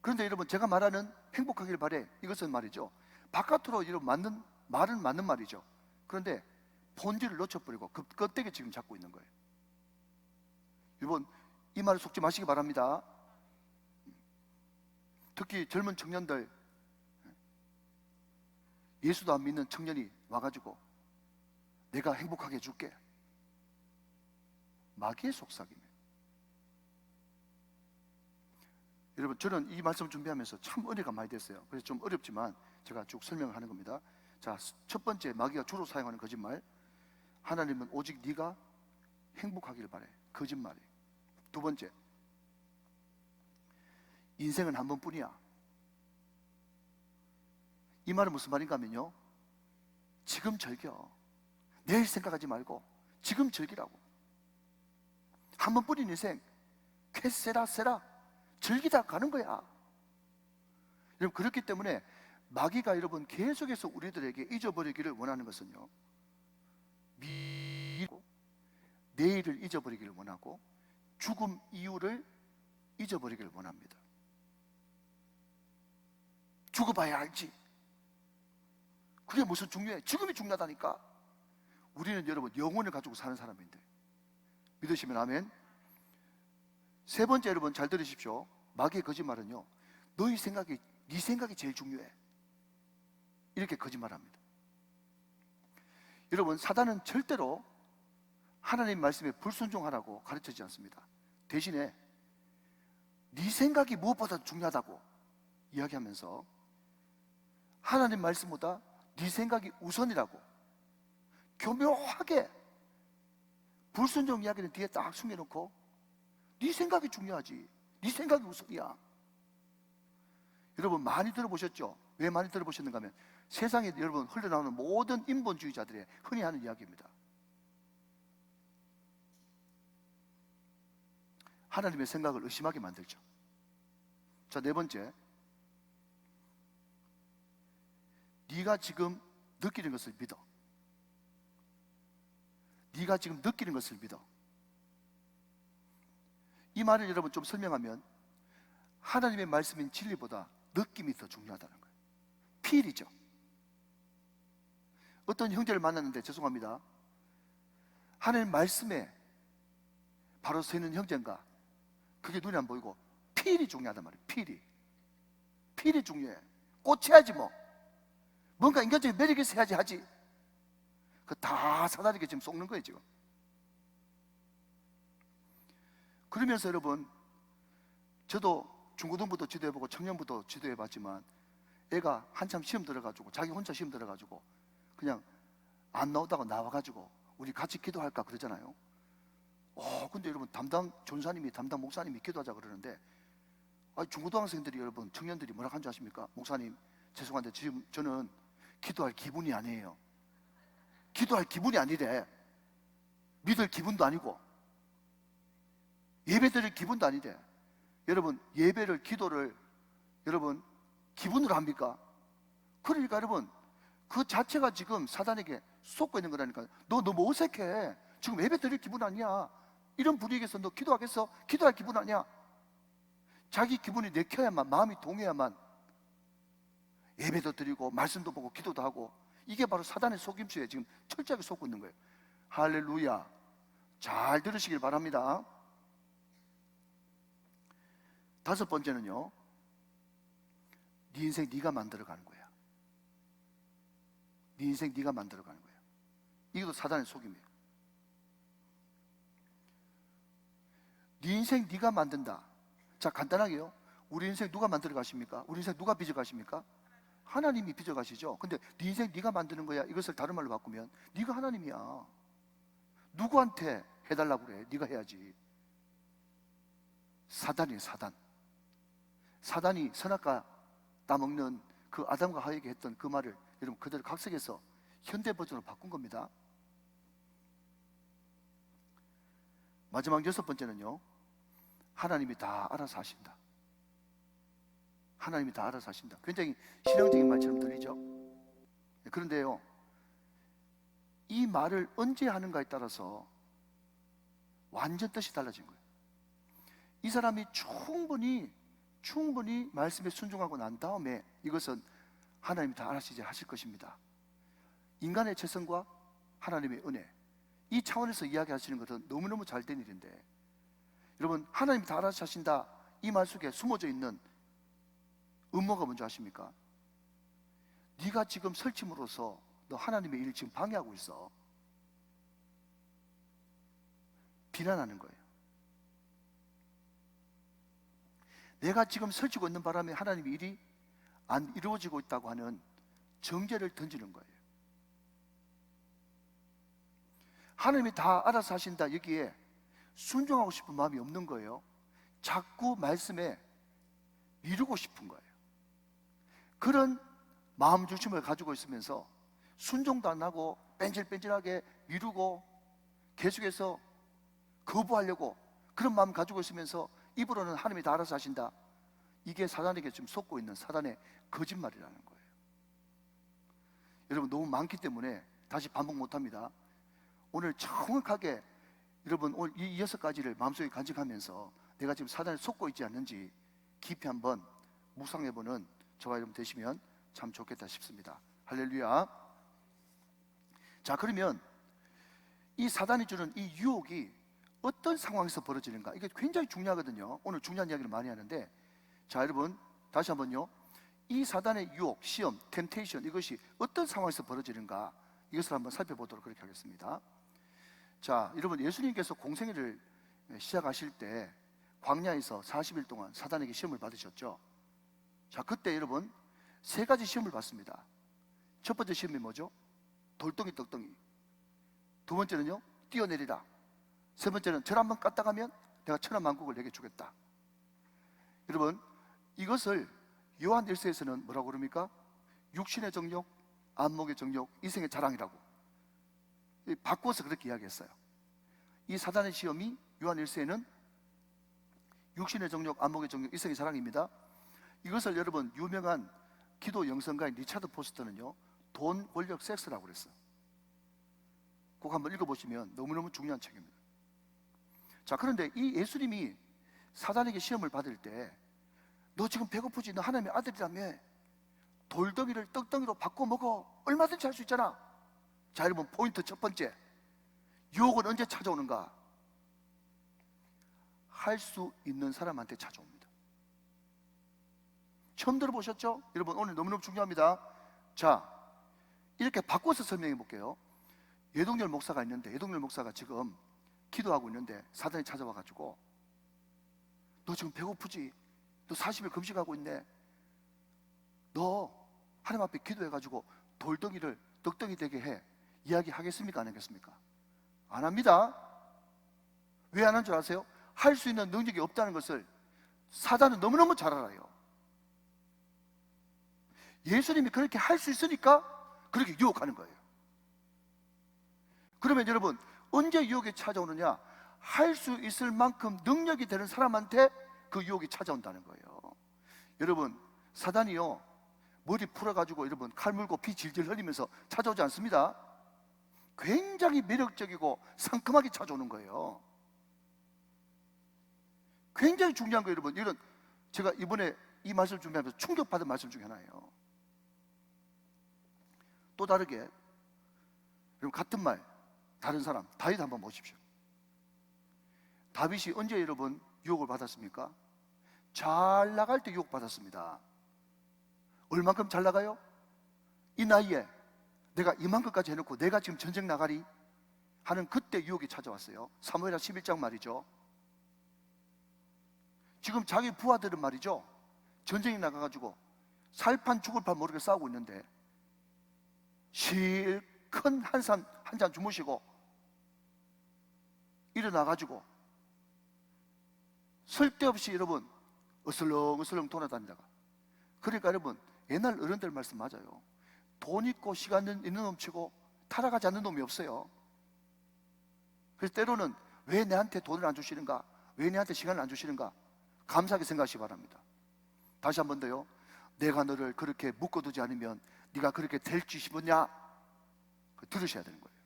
A: 그런데 여러분 제가 말하는 행복하기를 바래, 이것은 말이죠, 바깥으로 이런 맞는 말은 맞는 말이죠. 그런데 본질을 놓쳐버리고 그 껍데기 지금 잡고 있는 거예요. 여러분 이 말을 속지 마시기 바랍니다. 특히 젊은 청년들, 예수도 안 믿는 청년이 와가지고 내가 행복하게 해줄게, 마귀의 속삭임이에요. 여러분, 저는 이 말씀 준비하면서 참 은혜가 많이 됐어요. 그래서 좀 어렵지만 제가 쭉 설명을 하는 겁니다. 자, 첫 번째, 마귀가 주로 사용하는 거짓말. 하나님은 오직 네가 행복하기를 바래. 거짓말이에요. 두 번째, 인생은 한 번뿐이야. 이 말은 무슨 말인가 하면요, 지금 즐겨. 내일 생각하지 말고 지금 즐기라고. 한 번뿐인 인생, 쾌세라 세라 즐기다 가는 거야. 여러분, 그렇기 때문에 마귀가 여러분 계속해서 우리들에게 잊어버리기를 원하는 것은요, 미고 내일을 잊어버리기를 원하고 죽음 이후를 잊어버리기를 원합니다. 죽어봐야 알지. 그게 무슨 중요해? 죽음이 중요하다니까. 우리는 여러분 영혼을 가지고 사는 사람인데, 믿으시면 아멘. 세 번째, 여러분 잘 들으십시오. 마귀의 거짓말은요, 너희 생각이, 네 생각이 제일 중요해. 이렇게 거짓말합니다. 여러분, 사단은 절대로 하나님 말씀에 불순종하라고 가르치지 않습니다. 대신에 네 생각이 무엇보다 중요하다고 이야기하면서 하나님 말씀보다 네 생각이 우선이라고 교묘하게 불순종 이야기는 뒤에 딱 숨겨놓고 네 생각이 중요하지, 네 생각이 우선이야. 여러분 많이 들어보셨죠? 왜 많이 들어보셨는가 하면 세상에 여러분 흘러나오는 모든 인본주의자들의 흔히 하는 이야기입니다. 하나님의 생각을 의심하게 만들죠. 자, 네 번째, 네가 지금 느끼는 것을 믿어. 네가 지금 느끼는 것을 믿어. 이 말을 여러분 좀 설명하면 하나님의 말씀인 진리보다 느낌이 더 중요하다는 거예요. 필이죠. 어떤 형제를 만났는데, 죄송합니다, 하나님 말씀에 바로 서 있는 형제인가, 그게 눈에 안 보이고 필이 중요하단 말이에요. 필이 중요해. 꽂혀야지 뭐. 뭔가 인간적인 매력이 있어야지 하지. 그 다 사단에게 지금 속는 거예요 지금. 그러면서 여러분, 저도 중고등부도 지도해보고 청년부도 지도해봤지만 애가 한참 시험 들어가지고, 자기 혼자 시험 들어가지고 그냥 안 나오다가 나와가지고 우리 같이 기도할까 그러잖아요. 근데 여러분 담당 전사님이, 담당 목사님이 기도하자 그러는데, 중고등학생들이, 여러분 청년들이 뭐라 한 줄 아십니까? 목사님 죄송한데 지금 저는 기도할 기분이 아니에요. 기도할 기분이 아니래. 믿을 기분도 아니고 예배 드릴 기분도 아니래. 여러분, 예배를, 기도를 여러분 기분으로 합니까? 그러니까 여러분 그 자체가 지금 사단에게 속고 있는 거라니까. 너 너무 어색해. 지금 예배 드릴 기분 아니야. 이런 분위기에서 너 기도하겠어? 기도할 기분 아니야. 자기 기분이 내켜야만, 마음이 동해야만 예배도 드리고 말씀도 보고 기도도 하고. 이게 바로 사단의 속임수에 지금 철저하게 속고 있는 거예요. 할렐루야. 잘 들으시길 바랍니다. 다섯 번째는요, 네 인생 네가 만들어가는 거야. 네 인생 네가 만들어가는 거야. 이것도 사단의 속임이에요. 네 인생 네가 만든다. 자, 간단하게요, 우리 인생 누가 만들어 가십니까? 우리 인생 누가 빚어 가십니까? 하나님이 빚어 가시죠. 근데 네 인생 네가 만드는 거야, 이것을 다른 말로 바꾸면 네가 하나님이야. 누구한테 해달라고 그래? 네가 해야지. 사단이에요, 사단. 사단이 선악과 따먹는 그 아담과 하에게 했던 그 말을 여러분 그대로 각색해서 현대 버전으로 바꾼 겁니다. 마지막 여섯 번째는요, 하나님이 다 알아서 하신다. 하나님이 다 알아서 하신다. 굉장히 신앙적인 말처럼 들리죠? 그런데요, 이 말을 언제 하는가에 따라서 완전 뜻이 달라진 거예요. 이 사람이 충분히 말씀에 순종하고 난 다음에 이것은 하나님이 다 알아서 이제 하실 것입니다. 인간의 최선과 하나님의 은혜, 이 차원에서 이야기하시는 것은 너무너무 잘된 일인데, 여러분 하나님이 다 알아서 하신다, 이 말 속에 숨어져 있는 음모가 뭔지 아십니까? 네가 지금 설침으로써 너 하나님의 일을 지금 방해하고 있어. 비난하는 거예요. 내가 지금 설치고 있는 바람에 하나님의 일이 안 이루어지고 있다고 하는 정죄를 던지는 거예요. 하나님이 다 알아서 하신다, 여기에 순종하고 싶은 마음이 없는 거예요. 자꾸 말씀에 미루고 싶은 거예요. 그런 마음 중심을 가지고 있으면서 순종도 안 하고 뺀질뺀질하게 미루고 계속해서 거부하려고 그런 마음 가지고 있으면서 입으로는 하나님이 다 알아서 하신다. 이게 사단에게 지금 속고 있는 사단의 거짓말이라는 거예요. 여러분, 너무 많기 때문에 다시 반복 못합니다. 오늘 정확하게 여러분 오늘 이 6가지를 마음속에 간직하면서 내가 지금 사단에 속고 있지 않는지 깊이 한번 묵상해보는 저와 여러분 되시면 참 좋겠다 싶습니다. 할렐루야. 자, 그러면 이 사단이 주는 이 유혹이 어떤 상황에서 벌어지는가, 이게 굉장히 중요하거든요. 오늘 중요한 이야기를 많이 하는데, 자 여러분 다시 한번요, 이 사단의 유혹, 시험, 템테이션, 이것이 어떤 상황에서 벌어지는가, 이것을 한번 살펴보도록 그렇게 하겠습니다. 자 여러분, 예수님께서 공생애를 시작하실 때 광야에서 40일 동안 사단에게 시험을 받으셨죠. 자 그때 여러분 3가지 시험을 받습니다. 첫 번째 시험이 뭐죠? 돌덩이 떡덩이. 두 번째는요, 뛰어내리라. 세 번째는 절 한번 까딱하면 내가 천하만국을 내게 주겠다. 여러분, 이것을 요한 1서에서는 뭐라고 그럽니까? 육신의 정욕, 안목의 정욕, 이생의 자랑이라고 바꿔서 그렇게 이야기했어요. 이 사단의 시험이 요한 1서에는 육신의 정욕, 안목의 정욕, 이생의 자랑입니다. 이것을 여러분 유명한 기도 영성가인 리차드 포스터는요, 돈, 권력, 섹스라고 그랬어요. 꼭 한번 읽어보시면 너무너무 중요한 책입니다. 자 그런데 이 예수님이 사단에게 시험을 받을 때, 너 지금 배고프지? 너 하나님의 아들이라며 돌덩이를 떡덩이로 바꿔 먹어. 얼마든지 할 수 있잖아. 자 여러분, 포인트 첫 번째, 유혹은 언제 찾아오는가? 할 수 있는 사람한테 찾아옵니다. 처음 들어보셨죠? 여러분, 오늘 너무너무 중요합니다. 자 이렇게 바꿔서 설명해 볼게요. 예동열 목사가 있는데, 예동열 목사가 지금 기도하고 있는데 사단이 찾아와 가지고, 너 지금 배고프지? 너 40일 금식하고 있네. 너 하나님 앞에 기도해 가지고 돌덩이를 떡덩이 되게 해. 이야기하겠습니까? 안 하겠습니까? 안 합니다. 왜 안 하는 줄 아세요? 할 수 있는 능력이 없다는 것을 사단은 너무너무 잘 알아요. 예수님이 그렇게 할 수 있으니까 그렇게 유혹하는 거예요. 그러면 여러분, 언제 유혹이 찾아오느냐? 할 수 있을 만큼 능력이 되는 사람한테 그 유혹이 찾아온다는 거예요. 여러분, 사단이요, 머리 풀어가지고 여러분 칼 물고 피 질질 흘리면서 찾아오지 않습니다. 굉장히 매력적이고 상큼하게 찾아오는 거예요. 굉장히 중요한 거예요. 여러분, 이런, 제가 이번에 이 말씀 준비하면서 충격받은 말씀 중에 하나예요. 또 다르게, 여러분 같은 말 다른 사람, 다윗 한번 보십시오. 다윗이 언제 여러분 유혹을 받았습니까? 잘 나갈 때 유혹 받았습니다. 얼만큼 잘 나가요? 이 나이에 내가 이만큼까지 해놓고 내가 지금 전쟁 나가리 하는 그때 유혹이 찾아왔어요. 사무엘하 11장 말이죠. 지금 자기 부하들은 말이죠, 전쟁에 나가가지고 살판 죽을 판 모르게 싸우고 있는데 실컷 한 잔 주무시고 일어나가지고 쓸데없이 여러분 어슬렁어슬렁 돌아다니다가, 그러니까 여러분 옛날 어른들 말씀 맞아요. 돈 있고 시간 있는 놈치고 타락하지 않는 놈이 없어요. 그래서 때로는 왜 내한테 돈을 안 주시는가, 왜 내한테 시간을 안 주시는가 감사하게 생각하시기 바랍니다. 다시 한 번 더요, 내가 너를 그렇게 묶어두지 않으면 네가 그렇게 될지 싶었냐, 들으셔야 되는 거예요.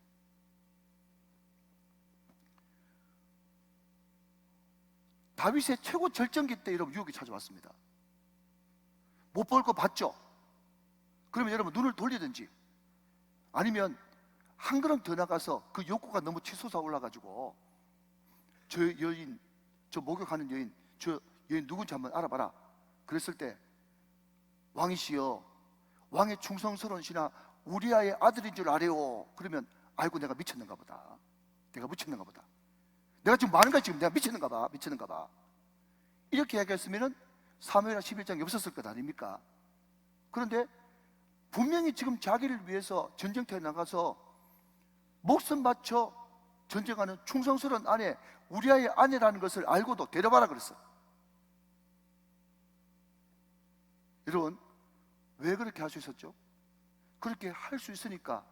A: 다윗의 최고 절정기 때 여러분 유혹이 찾아왔습니다. 못 볼 거 봤죠? 그러면 여러분 눈을 돌리든지 아니면 한 걸음 더 나가서 그 욕구가 너무 치솟아 올라가지고, 저 여인, 저 목욕하는 여인, 저 여인 누군지 한번 알아봐라. 그랬을 때 왕이시여, 왕의 충성스러운 신하 우리아의 아들인 줄 아래요. 그러면 아이고 내가 미쳤는가 보다, 내가 미쳤는가 보다. 내가 지금 뭐 하는 거야? 지금 내가 미치는가 봐. 이렇게 이야기했으면은 사무엘하 11장이 없었을 것 아닙니까? 그런데 분명히 지금 자기를 위해서 전쟁터에 나가서 목숨 바쳐 전쟁하는 충성스러운 아내, 우리아의 아내라는 것을 알고도 데려봐라 그랬어. 여러분, 왜 그렇게 할 수 있었죠? 그렇게 할 수 있으니까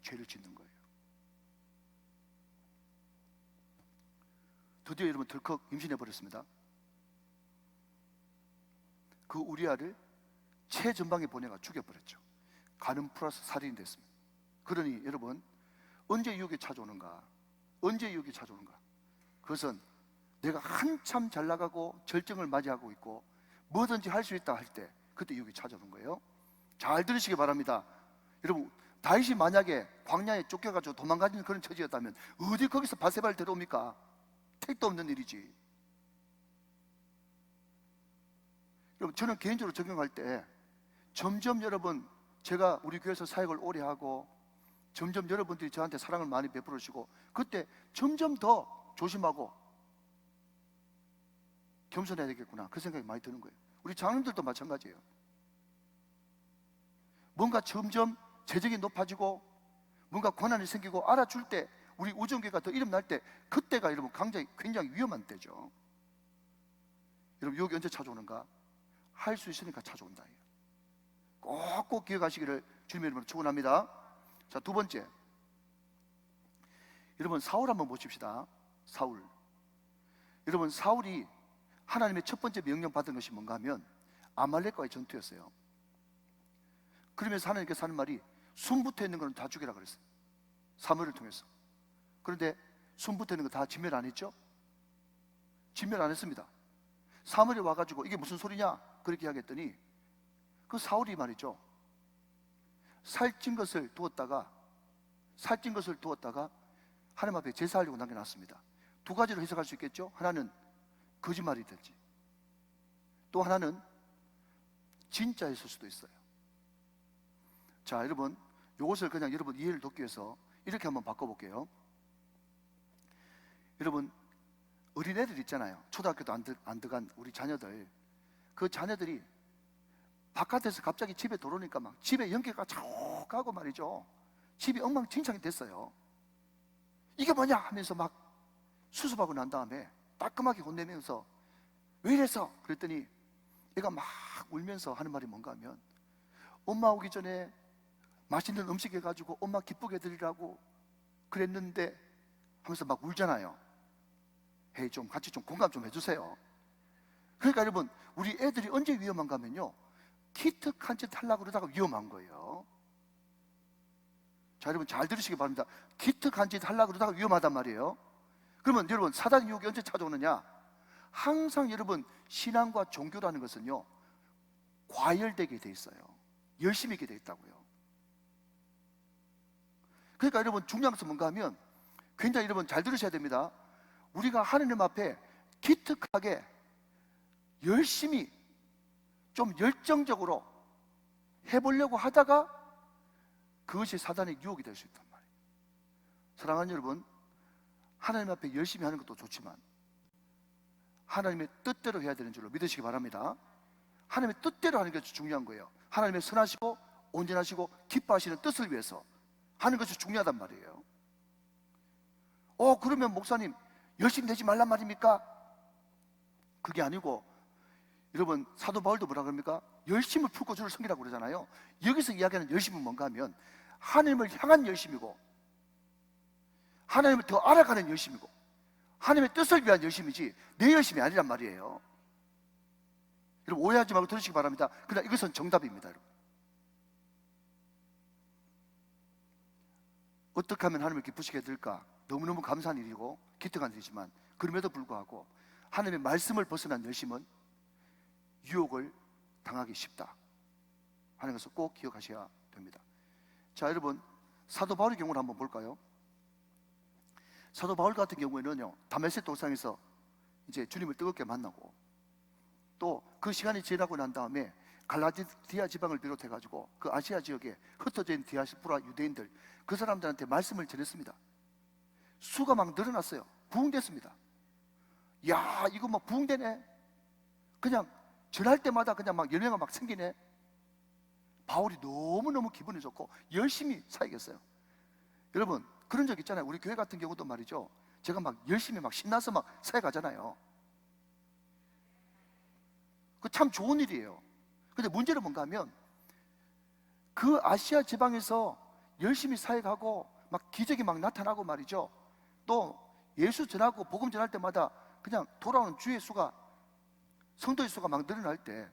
A: 죄를 짓는 거예요. 드디어 여러분 덜컥 임신해 버렸습니다. 그 우리아를 최전방에 보내가 죽여버렸죠. 간음 플러스 살인이 됐습니다. 그러니 여러분, 언제 유혹이 찾아오는가? 그것은 내가 한참 잘 나가고 절정을 맞이하고 있고 뭐든지 할 수 있다 할 때, 그때 유혹이 찾아오는 거예요. 잘 들으시기 바랍니다. 여러분, 다윗이 만약에 광야에 쫓겨가지고 도망가는 그런 처지였다면 어디 거기서 바세바를 데려옵니까? 택도 없는 일이지. 여러분, 저는 개인적으로 적용할 때 점점 여러분, 제가 우리 교회에서 사역을 오래 하고 점점 여러분들이 저한테 사랑을 많이 베풀어 주시고, 그때 점점 더 조심하고 겸손해야 되겠구나, 그 생각이 많이 드는 거예요. 우리 장로님들도 마찬가지예요. 뭔가 점점 재정이 높아지고 뭔가 권한이 생기고 알아줄 때, 우리 우정교회가 더 이름 날 때, 그때가 여러분 굉장히 위험한 때죠. 여러분, 여기 언제 찾아오는가? 할 수 있으니까 찾아온다. 꼭꼭 기억하시기를 주님의 이름으로 축원합니다. 자, 두 번째, 여러분 사울 한번 보십시다. 사울. 여러분, 사울이 하나님의 첫 번째 명령 받은 것이 뭔가 하면 아말렉과의 전투였어요. 그러면서 하나님께서 하는 말이 숨 붙어 있는 거는 다 죽여라 그랬어요. 사무엘을 통해서. 그런데 숨 붙어 있는 거 다 진멸 안 했죠? 진멸 안 했습니다. 사무엘이 와가지고 이게 무슨 소리냐 그렇게 이야기했더니, 그 사울이 말이죠, 살찐 것을 두었다가 하나님 앞에 제사하려고 남겨놨습니다. 두 가지로 해석할 수 있겠죠? 하나는 거짓말이든지, 또 하나는 진짜였을 수도 있어요. 자, 여러분, 이것을 그냥 여러분 이해를 돕기 위해서 이렇게 한번 바꿔볼게요. 여러분, 어린애들 있잖아요. 초등학교도 안 들어간 우리 자녀들, 그 자녀들이 바깥에서 갑자기 집에 들어오니까 막 집에 연기가 쭉 가고 말이죠, 집이 엉망진창이 됐어요. 이게 뭐냐 하면서 막 수습하고 난 다음에 따끔하게 혼내면서 왜 이랬어? 그랬더니 애가 막 울면서 하는 말이 뭔가 하면, 엄마 오기 전에 맛있는 음식 해가지고 엄마 기쁘게 해드리라고 그랬는데 하면서 막 울잖아요. 헤이, 좀 같이 좀 공감 좀 해주세요. 그러니까 여러분, 우리 애들이 언제 위험한가 하면요, 기특한 짓 하려고 그러다가 위험한 거예요. 자, 여러분 잘 들으시기 바랍니다. 기특한 짓 하려고 그러다가 위험하단 말이에요. 그러면 여러분, 사단 유혹이 언제 찾아오느냐? 항상 여러분, 신앙과 종교라는 것은요, 과열되게 돼 있어요. 열심히 있게 돼 있다고요. 그러니까 여러분, 중요한 것은 뭔가 하면, 굉장히 여러분 잘 들으셔야 됩니다. 우리가 하느님 앞에 기특하게 열심히 좀 열정적으로 해보려고 하다가 그것이 사단의 유혹이 될 수 있단 말이에요. 사랑하는 여러분, 하나님 앞에 열심히 하는 것도 좋지만 하나님의 뜻대로 해야 되는 줄로 믿으시기 바랍니다. 하나님의 뜻대로 하는 것이 중요한 거예요. 하나님의 선하시고 온전하시고 기뻐하시는 뜻을 위해서 하는 것이 중요하단 말이에요. 그러면 목사님 열심히 되지 말란 말입니까? 그게 아니고, 여러분 사도 바울도 뭐라 그럽니까? 열심을 품고 주를 섬기라고 그러잖아요. 여기서 이야기하는 열심은 뭔가 하면 하나님을 향한 열심이고, 하나님을 더 알아가는 열심이고, 하나님의 뜻을 위한 열심이지 내 열심이 아니란 말이에요. 여러분 오해하지 말고 들으시기 바랍니다. 그러나 이것은 정답입니다. 여러분, 어떻게 하면 하나님을 기쁘시게 될까? 너무너무 감사한 일이고 기특한 일이지만, 그럼에도 불구하고 하나님의 말씀을 벗어난 열심은 유혹을 당하기 쉽다 하는 것을 꼭 기억하셔야 됩니다. 자, 여러분 사도 바울의 경우를 한번 볼까요? 사도 바울 같은 경우에는요, 다메섹 도상에서 이제 주님을 뜨겁게 만나고, 또 그 시간이 지나고 난 다음에 갈라디아 지방을 비롯해 가지고 그 아시아 지역에 흩어져 있는 디아스포라 유대인들, 그 사람들한테 말씀을 전했습니다. 수가 막 늘어났어요. 부흥됐습니다. 야, 이거 막 부흥되네. 그냥 전할 때마다 그냥 막 열매가 막 생기네. 바울이 너무너무 기분이 좋고 열심히 사역했어요. 여러분, 그런 적 있잖아요. 우리 교회 같은 경우도 말이죠, 제가 막 열심히 막 신나서 막 사역하잖아요. 그 참 좋은 일이에요. 근데 문제는 뭔가 하면, 그 아시아 지방에서 열심히 사역하고 막 기적이 막 나타나고 말이죠, 또 예수 전하고 복음 전할 때마다 그냥 돌아오는 주의 수가, 성도의 수가 막 늘어날 때,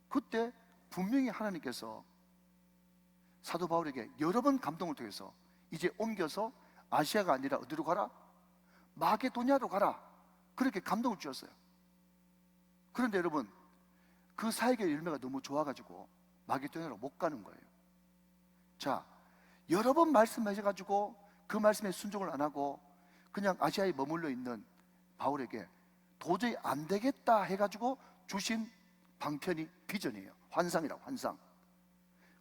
A: 그때 분명히 하나님께서 사도 바울에게 여러 번 감동을 통해서 이제 옮겨서 아시아가 아니라 어디로 가라? 마게도냐로 가라. 그렇게 감동을 주었어요. 그런데 여러분, 그 사역의 열매가 너무 좋아가지고 마게도냐로 못 가는 거예요. 자, 여러 번 말씀하셔가지고 그 말씀에 순종을 안 하고 그냥 아시아에 머물러 있는 바울에게 도저히 안 되겠다 해가지고 주신 방편이 비전이에요. 환상이라고, 환상.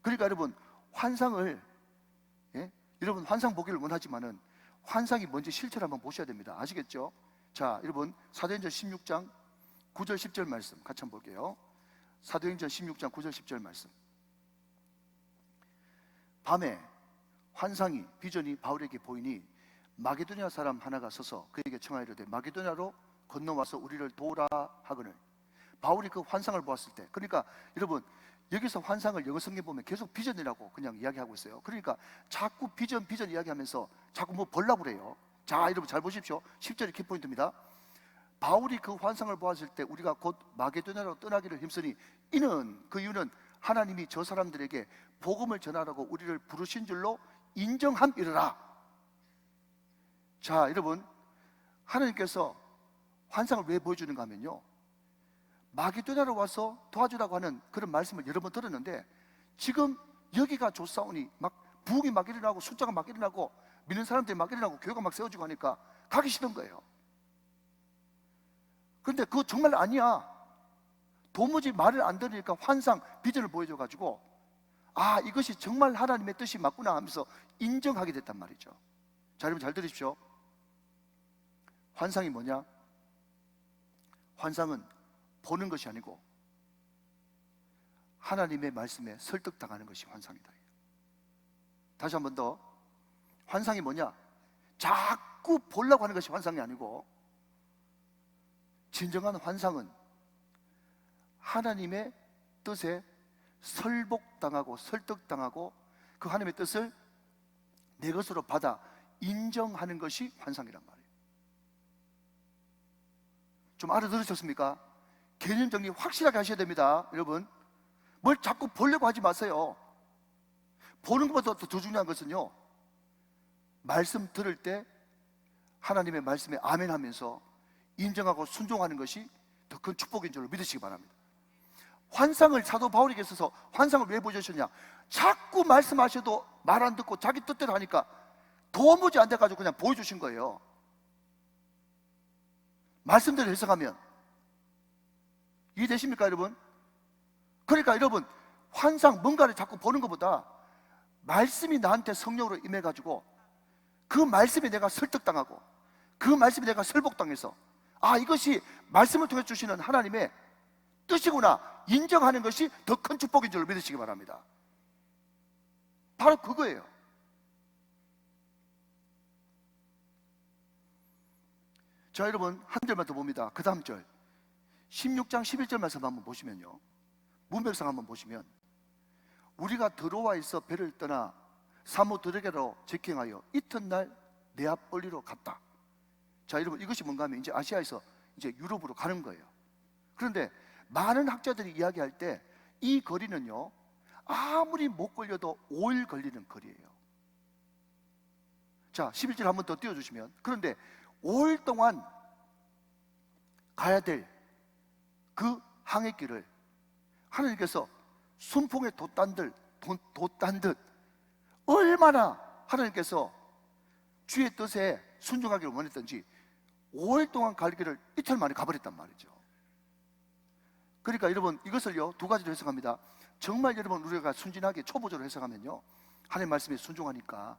A: 그러니까 여러분, 환상을, 여러분 환상 보기를 원하지만은 환상이 뭔지 실체를 한번 보셔야 됩니다. 아시겠죠? 자, 여러분, 사도행전 16장 9절 10절 말씀 같이 한번 볼게요. 사도행전 16장 9절 10절 말씀. 밤에 환상이, 비전이 바울에게 보이니 마게도냐 사람 하나가 서서 그에게 청하이르되 마게도냐로 건너와서 우리를 도우라 하거늘. 바울이 그 환상을 보았을 때, 그러니까 여러분, 여기서 환상을 영어 성경에 보면 계속 비전이라고 그냥 이야기하고 있어요. 그러니까 자꾸 비전 이야기하면서 자꾸 뭐 보려고 그래요. 자, 여러분 잘 보십시오. 10절이 키포인트입니다. 바울이 그 환상을 보았을 때 우리가 곧 마게도냐로 떠나기를 힘쓰니 이는, 그 이유는 하나님이 저 사람들에게 복음을 전하라고 우리를 부르신 줄로 인정함이르라. 자, 여러분, 하나님께서 환상을 왜 보여주는가 하면요, 마게도냐로 와서 도와주라고 하는 그런 말씀을 여러 번 들었는데, 지금 여기가 좋사오니 막 부흥이 막 일어나고 숫자가 막 일어나고 믿는 사람들이 막 일어나고 교회가 막 세워지고 하니까 가기 싫은 거예요. 그런데 그거 정말 아니야. 도무지 말을 안 들으니까 환상, 비전을 보여줘가지고 아, 이것이 정말 하나님의 뜻이 맞구나 하면서 인정하게 됐단 말이죠. 자, 여러분 잘 들으십시오. 환상이 뭐냐? 환상은 보는 것이 아니고 하나님의 말씀에 설득당하는 것이 환상이다. 다시 한 번 더, 환상이 뭐냐? 자꾸 보려고 하는 것이 환상이 아니고, 진정한 환상은 하나님의 뜻에 설복당하고 설득당하고 그 하나님의 뜻을 내 것으로 받아 인정하는 것이 환상이란 말이에요. 좀 알아들으셨습니까? 개념 정리 확실하게 하셔야 됩니다. 여러분, 뭘 자꾸 보려고 하지 마세요. 보는 것보다 더 중요한 것은요, 말씀 들을 때 하나님의 말씀에 아멘 하면서 인정하고 순종하는 것이 더 큰 축복인 줄로 믿으시기 바랍니다. 환상을 사도 바울에게 있어서 환상을 왜 보여주셨냐? 자꾸 말씀하셔도 말 안 듣고 자기 뜻대로 하니까 도무지 안 돼가지고 그냥 보여주신 거예요. 말씀대로 해석하면 이해되십니까, 여러분? 그러니까 여러분, 환상 뭔가를 자꾸 보는 것보다 말씀이 나한테 성령으로 임해가지고 그 말씀에 내가 설득당하고 그 말씀에 내가 설복당해서 아, 이것이 말씀을 통해 주시는 하나님의 뜻이구나 인정하는 것이 더 큰 축복인 줄 믿으시기 바랍니다. 바로 그거예요. 자, 여러분 한 절만 더 봅니다. 그 다음 절 16장 11절 말씀 한번 보시면요, 문맥상 한번 보시면 우리가 드로아에서 배를 떠나 사모드레게로 직행하여 이튿날 네아폴리로 갔다. 자, 여러분 이것이 뭔가 하면 이제 아시아에서 이제 유럽으로 가는 거예요. 그런데 많은 학자들이 이야기할 때 이 거리는요, 아무리 못 걸려도 5일 걸리는 거리예요. 자, 11절 한번 더 띄워주시면, 그런데 5일 동안 가야 될 그 항해길을 하나님께서 순풍에 돛단 듯 얼마나 하나님께서 주의 뜻에 순종하기를 원했던지 5일 동안 갈 길을 이틀 만에 가버렸단 말이죠. 그러니까 여러분 이것을요 두 가지로 해석합니다. 정말 여러분 우리가 순진하게 초보적으로 해석하면요, 하나님 말씀에 순종하니까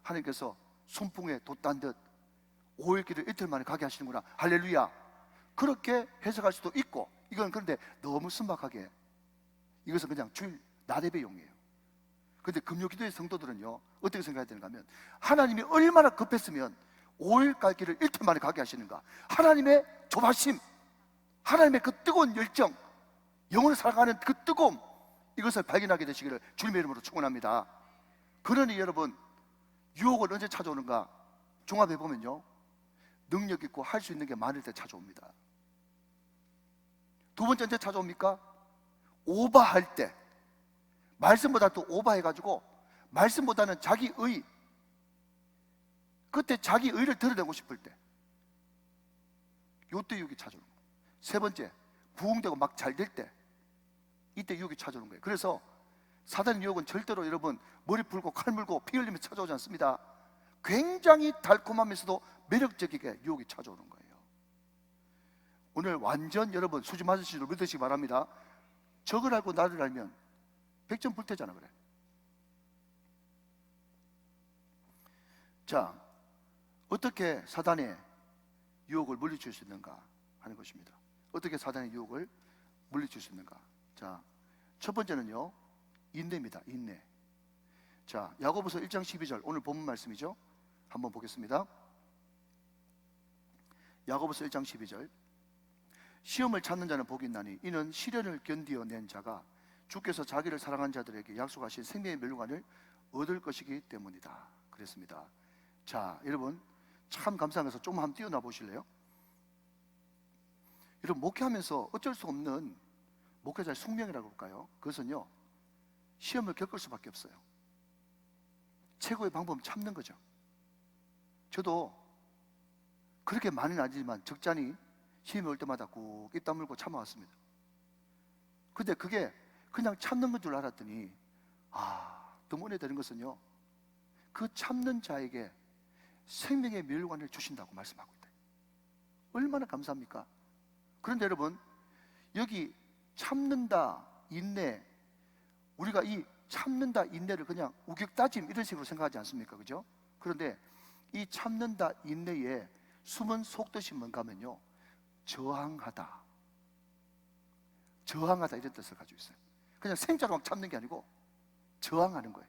A: 하나님께서 순풍에 돛단 듯 5일길을 이틀 만에 가게 하시는구나. 할렐루야. 그렇게 해석할 수도 있고, 이건 그런데 너무 순박하게, 이것은 그냥 주일 나대배용이에요. 그런데 금요기도의 성도들은요, 어떻게 생각해야 되는가 하면, 하나님이 얼마나 급했으면 5일 갈 길을 이틀 만에 가게 하시는가. 하나님의 조바심, 하나님의 그 뜨거운 열정, 영혼을 살아가는 그 뜨거움, 이것을 발견하게 되시기를 주님의 이름으로 축원합니다. 그러니 여러분, 유혹은 언제 찾아오는가? 종합해 보면요, 능력 있고 할 수 있는 게 많을 때 찾아옵니다. 두 번째 언제 찾아옵니까? 오바할 때, 말씀보다 또 오바해가지고 말씀보다는 자기의, 그때 자기의를 드러내고 싶을 때, 요때 유혹이 찾아오는 거예요. 세 번째, 부흥되고 막 잘 될 때, 이때 유혹이 찾아오는 거예요. 그래서 사단의 유혹은 절대로 여러분 머리 풀고 칼 물고 피 흘리며 찾아오지 않습니다. 굉장히 달콤하면서도 매력적이게 유혹이 찾아오는 거예요. 오늘 완전 여러분 수지 맞으실 줄 믿으시기 바랍니다. 적을 알고 나를 알면 100점 불태잖아. 그래. 자, 어떻게 사단의 유혹을 물리칠 수 있는가 하는 것입니다. 어떻게 사단의 유혹을 물리칠 수 있는가. 자, 첫 번째는요, 인내입니다. 인내. 자, 야고보서 1장 12절, 오늘 본문 말씀이죠. 한번 보겠습니다. 야고보서 1장 12절. 시험을 찾는 자는 복이 있나니 이는 시련을 견디어 낸 자가 주께서 자기를 사랑한 자들에게 약속하신 생명의 멸류관을 얻을 것이기 때문이다. 그랬습니다. 자, 여러분 참 감사한 것은 조금 한번 뛰어나 보실래요? 여러분, 목회하면서 어쩔 수 없는 목회자의 숙명이라고 할까요? 그것은요, 시험을 겪을 수밖에 없어요. 최고의 방법은 참는 거죠. 저도 그렇게 많이는 아니지만 적잖이 시험이 올 때마다 꾹 입 다물고 참아왔습니다. 근데 그게 그냥 참는 건 줄 알았더니, 더 은혜 되는 것은요, 그 참는 자에게 생명의 멸관을 주신다고 말씀하고 있다. 얼마나 감사합니까? 그런데 여러분, 여기 참는다, 인내, 우리가 이 참는다, 인내를 그냥 우격다짐 이런 식으로 생각하지 않습니까? 그죠? 그런데 이 참는다, 인내에 숨은 속뜻이 뭔가 하면요, 저항하다, 저항하다 이런 뜻을 가지고 있어요. 그냥 생짜로 막 참는 게 아니고 저항하는 거예요.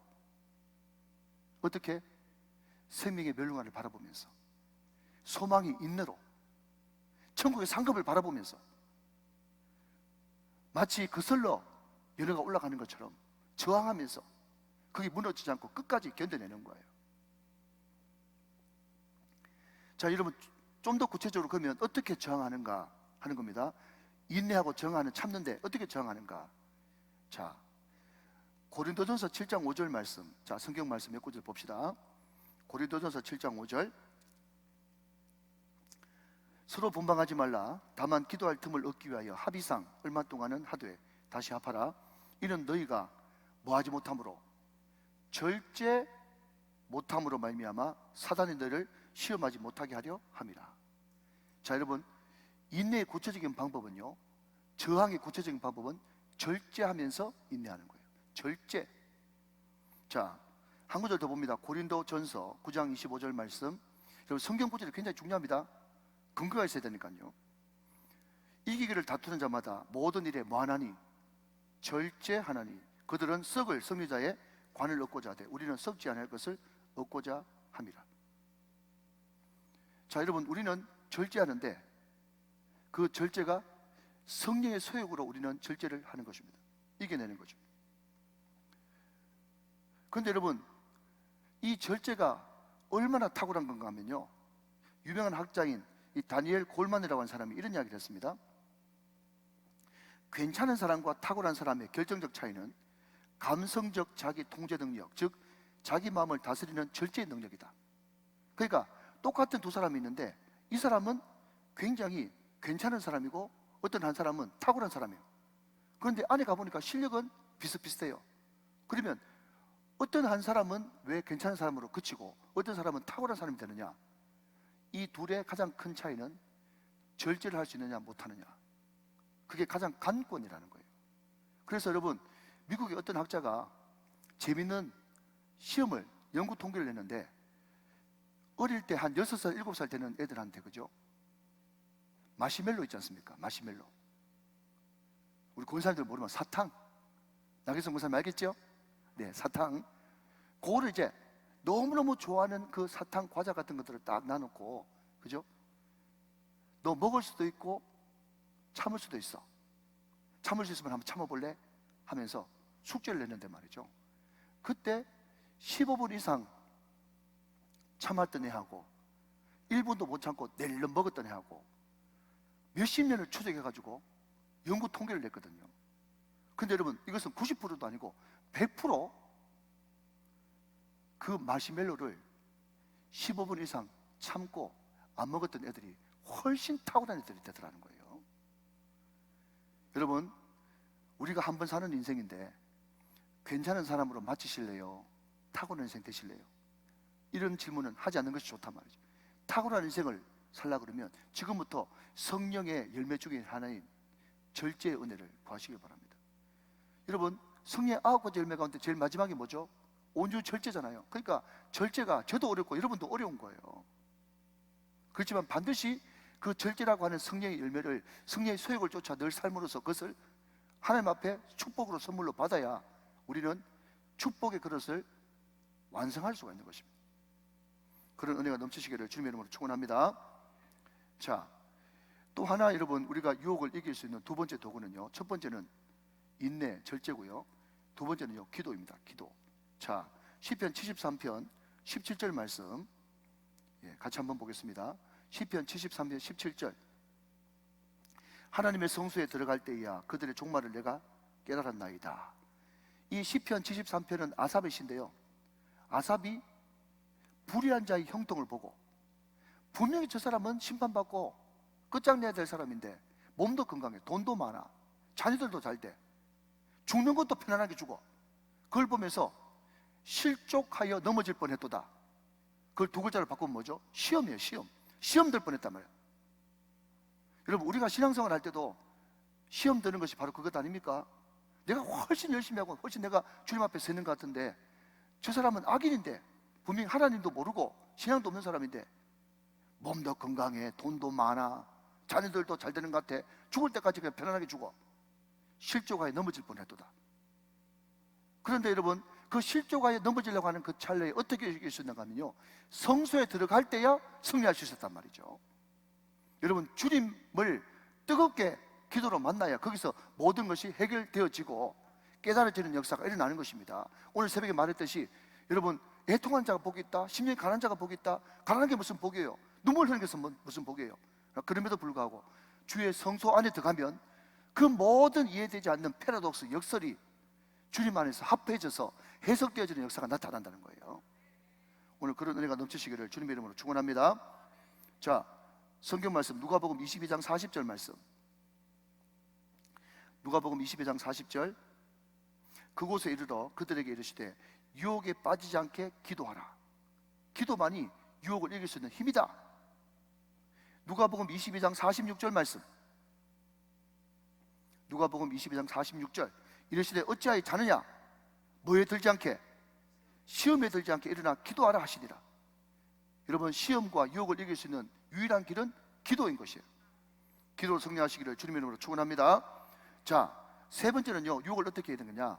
A: 어떻게? 생명의 멸류관을 바라보면서, 소망이 인내로 천국의 상급을 바라보면서, 마치 거슬러 연료가 올라가는 것처럼 저항하면서 그게 무너지지 않고 끝까지 견뎌내는 거예요. 자, 여러분 좀 더 구체적으로 그러면 어떻게 저항하는가 하는 겁니다. 인내하고 저항하는, 참는데 어떻게 저항하는가. 자, 고린도전서 7장 5절 말씀, 자, 성경 말씀 몇 구절 봅시다. 고린도전서 7장 5절. 서로 분방하지 말라. 다만 기도할 틈을 얻기 위하여 합의상 얼마 동안은 하되 다시 합하라. 이는 너희가 뭐하지 못함으로, 절제 못함으로 말미암아 사단이 너희를 시험하지 못하게 하려 함이라. 자, 여러분, 인내의 구체적인 방법은요, 저항의 구체적인 방법은 절제하면서 인내하는 거예요. 절제. 자, 한 구절 더 봅니다. 고린도전서 9장 25절 말씀. 여러분, 성경 구절이 굉장히 중요합니다. 근거가 있어야 되니까요. 이기기를 다투는 자마다 모든 일에 뭐하나니? 절제하나니 그들은 썩을 성리자의 관을 얻고자 하되 우리는 썩지 않을 것을 얻고자 함이라. 자, 여러분, 우리는 절제하는데 그 절제가 성령의 소욕으로 우리는 절제를 하는 것입니다. 이겨내는 거죠. 그런데 여러분, 이 절제가 얼마나 탁월한 건가 하면요, 유명한 학자인 이 다니엘 골만이라고 하는 사람이 이런 이야기를 했습니다. 괜찮은 사람과 탁월한 사람의 결정적 차이는 감성적 자기 통제 능력, 즉 자기 마음을 다스리는 절제의 능력이다. 그러니까 똑같은 두 사람이 있는데 이 사람은 굉장히 괜찮은 사람이고 어떤 한 사람은 탁월한 사람이에요. 그런데 안에 가보니까 실력은 비슷비슷해요. 그러면 어떤 한 사람은 왜 괜찮은 사람으로 그치고 어떤 사람은 탁월한 사람이 되느냐? 이 둘의 가장 큰 차이는 절제를 할 수 있느냐 못하느냐. 그게 가장 관건이라는 거예요. 그래서 여러분, 미국의 어떤 학자가 재밌는 시험을, 연구 통계를 냈는데 어릴 때 한 6살, 7살 되는 애들한테, 그죠? 마시멜로 있지 않습니까? 마시멜로. 우리 권사님들 모르면 사탕. 나경성 권사님 알겠죠? 네, 사탕. 그거를 이제 너무너무 좋아하는 그 사탕, 과자 같은 것들을 딱 놔놓고, 그죠? 너 먹을 수도 있고 참을 수도 있어. 참을 수 있으면 한번 참아볼래? 하면서 숙제를 냈는데 말이죠. 그때 15분 이상 참았던 애하고 1분도 못 참고 낼름 먹었던 애하고 몇십 년을 추적해가지고 연구 통계를 냈거든요. 근데 여러분, 이것은 90%도 아니고 100% 그 마시멜로를 15분 이상 참고 안 먹었던 애들이 훨씬 탁월한 애들이 되더라는 거예요. 여러분, 우리가 한 번 사는 인생인데 괜찮은 사람으로 마치실래요? 탁월한 인생 되실래요? 이런 질문은 하지 않는 것이 좋단 말이죠. 탁월한 인생을 살라 그러면 지금부터 성령의 열매 중에 하나인 절제의 은혜를 구하시길 바랍니다. 여러분, 성령의 9가지 열매 가운데 제일 마지막이 뭐죠? 온유 절제잖아요. 그러니까 절제가 저도 어렵고 여러분도 어려운 거예요. 그렇지만 반드시 그 절제라고 하는 성령의 열매를, 성령의 소욕을 쫓아 늘 삶으로써 그것을 하나님 앞에 축복으로 선물로 받아야 우리는 축복의 그릇을 완성할 수가 있는 것입니다. 그런 은혜가 넘치시기를 주님의 이름으로 축원합니다. 자, 또 하나 여러분, 우리가 유혹을 이길 수 있는 두 번째 도구는요, 첫 번째는 인내, 절제고요, 두 번째는요, 기도입니다. 기도. 자, 시편 73편 17절 말씀, 같이 한번 보겠습니다. 시편 73편 17절. 하나님의 성소에 들어갈 때야 그들의 종말을 내가 깨달았나이다. 이 시편 73편은 아삽의 시인데요, 아삽이 불의한 자의 형통을 보고, 분명히 저 사람은 심판받고 끝장내야 될 사람인데 몸도 건강해, 돈도 많아, 자녀들도 잘 돼, 죽는 것도 편안하게 죽어. 그걸 보면서 실족하여 넘어질 뻔했도다. 그걸 두 글자로 바꾸면 뭐죠? 시험이에요. 시험 들 뻔했단 말이에요. 여러분, 우리가 신앙생활 할 때도 시험 드는 것이 바로 그것 아닙니까? 내가 훨씬 열심히 하고 훨씬 내가 주님 앞에 서 있는 것 같은데 저 사람은 악인인데, 분명히 하나님도 모르고 신앙도 없는 사람인데 몸도 건강해, 돈도 많아, 자녀들도 잘 되는 것 같아, 죽을 때까지 그냥 편안하게 죽어. 실족하여 넘어질 뻔했도다. 그런데 여러분, 그 실족하여 넘어지려고 하는 그 찰나에 어떻게 이길 수 있는가 하면요, 성소에 들어갈 때야 승리할 수 있었단 말이죠. 여러분, 주님을 뜨겁게 기도로 만나야 거기서 모든 것이 해결되어지고 깨달아지는 역사가 일어나는 것입니다. 오늘 새벽에 말했듯이 여러분, 애통한 자가 복이 있다, 심령이 가난한 자가 복이 있다. 가난한 게 무슨 복이에요? 눈물 흘리는 게 무슨 복이에요? 그럼에도 불구하고 주의 성소 안에 들어가면 그 모든 이해되지 않는 패러독스, 역설이 주님 안에서 합해져서 해석되어지는 역사가 나타난다는 거예요. 오늘 그런 은혜가 넘치시기를 주님의 이름으로 축원합니다. 자, 성경 말씀 누가복음 22장 40절 말씀. 누가복음 22장 40절. 그곳에 이르러 그들에게 이르시되 유혹에 빠지지 않게 기도하라. 기도만이 유혹을 이길 수 있는 힘이다. 누가복음 22장 46절 말씀. 누가복음 22장 46절. 이르시되 어찌하여 자느냐? 뭐에 들지 않게? 시험에 들지 않게 일어나 기도하라 하시니라. 여러분, 시험과 유혹을 이길 수 있는 유일한 길은 기도인 것이에요. 기도로 승리하시기를 주님의 이름으로 축원합니다. 자, 세 번째는요, 유혹을 어떻게 해야 되느냐?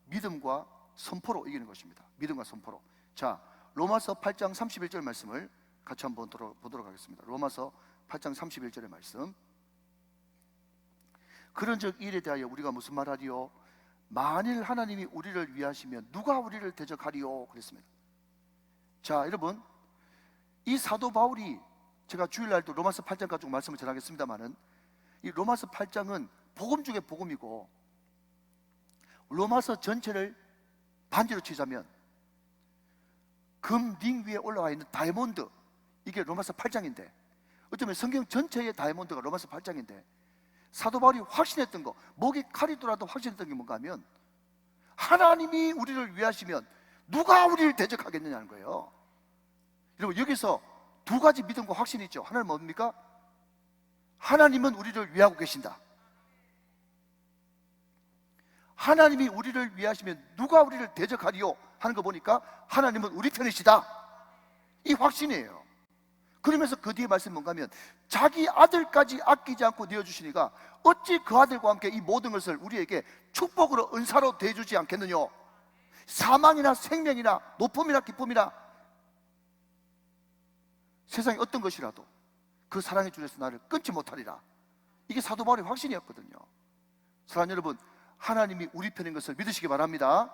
A: 믿음과 선포로 이기는 것입니다. 믿음과 선포로. 자, 로마서 8장 31절 말씀을 같이 한번 보도록 하겠습니다. 로마서 8장 31절의 말씀. 그런즉 이 일에 대하여 우리가 무슨 말하리요? 만일 하나님이 우리를 위하시면 누가 우리를 대적하리요? 그랬습니다. 자, 여러분, 이 사도 바울이, 제가 주일날도 로마서 8장 가지고 말씀을 전하겠습니다만은, 이 로마서 8장은 복음 중에 복음이고, 로마서 전체를 반지로 치자면 금 링 위에 올라와 있는 다이아몬드, 이게 로마서 8장인데, 어쩌면 성경 전체의 다이아몬드가 로마서 8장인데, 사도 바울이 확신했던 거, 목에 칼이 돌아도 확신했던 게 뭔가 하면, 하나님이 우리를 위하시면 누가 우리를 대적하겠느냐는 거예요. 여러분, 여기서 두 가지 믿음과 확신이 있죠. 하나는 뭡니까? 하나님은 우리를 위하고 계신다. 하나님이 우리를 위하시면 누가 우리를 대적하리요? 하는 거 보니까 하나님은 우리 편이시다. 이 확신이에요. 그러면서 그 뒤에 말씀이 뭔가 하면 자기 아들까지 아끼지 않고 내어주시니까 어찌 그 아들과 함께 이 모든 것을 우리에게 축복으로 은사로 대해주지 않겠느냐. 사망이나 생명이나 높음이나 기쁨이나 세상의 어떤 것이라도 그 사랑의 줄에서 나를 끊지 못하리라. 이게 사도 바울의 확신이었거든요. 사랑하는 여러분, 하나님이 우리 편인 것을 믿으시기 바랍니다.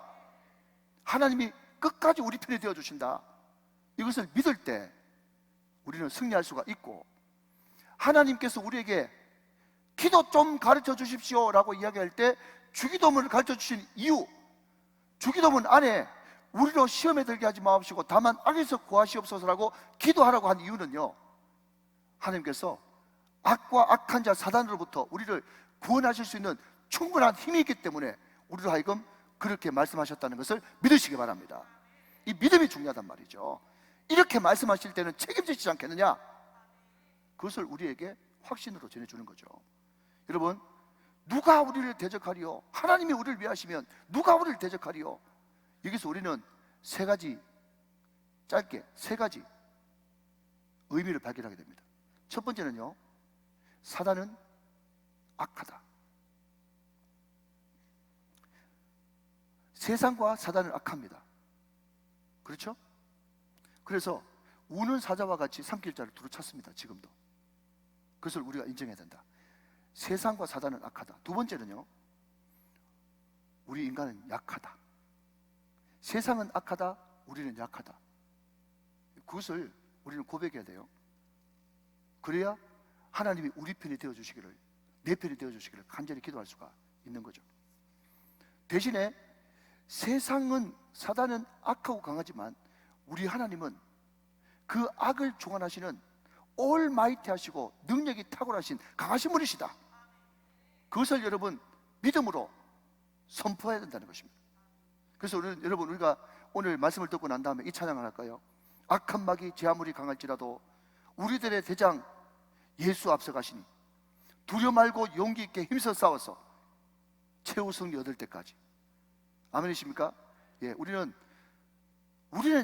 A: 하나님이 끝까지 우리 편이 되어주신다. 이것을 믿을 때 우리는 승리할 수가 있고, 하나님께서 우리에게 기도 좀 가르쳐 주십시오 라고 이야기할 때 주기도문을 가르쳐 주신 이유, 주기도문 안에 우리로 시험에 들게 하지 마옵시고 다만 악에서 구하시옵소서라고 기도하라고 한 이유는요, 하나님께서 악과 악한 자 사단으로부터 우리를 구원하실 수 있는 충분한 힘이 있기 때문에 우리로 하여금 그렇게 말씀하셨다는 것을 믿으시기 바랍니다. 이 믿음이 중요하단 말이죠. 이렇게 말씀하실 때는 책임지시지 않겠느냐? 그것을 우리에게 확신으로 전해주는 거죠. 여러분, 누가 우리를 대적하리요? 하나님이 우리를 위하시면 누가 우리를 대적하리요? 여기서 우리는 세 가지, 짧게 세 가지 의미를 발견하게 됩니다. 첫 번째는요, 사단은 악하다. 세상과 사단은 악합니다. 그렇죠? 그래서 우는 사자와 같이 삼킬 자를 두루 찾습니다. 지금도. 그것을 우리가 인정해야 된다. 세상과 사단은 악하다. 두 번째는요, 우리 인간은 약하다. 세상은 악하다, 우리는 약하다. 그것을 우리는 고백해야 돼요. 그래야 하나님이 우리 편이 되어주시기를, 내 편이 되어주시기를 간절히 기도할 수가 있는 거죠. 대신에 세상은, 사단은 악하고 강하지만 우리 하나님은 그 악을 종환하시는 올마이티하시고 능력이 탁월하신 강하신 분이시다. 그것을 여러분 믿음으로 선포해야 된다는 것입니다. 그래서 여러분, 우리가 오늘 말씀을 듣고 난 다음에 이 찬양을 할까요? 악한 마귀 제 아무리 강할지라도 우리들의 대장 예수 앞서가시니 두려 말고 용기 있게 힘써 싸워서 최후 승리 얻을 때까지. 아멘이십니까? 예, 우리는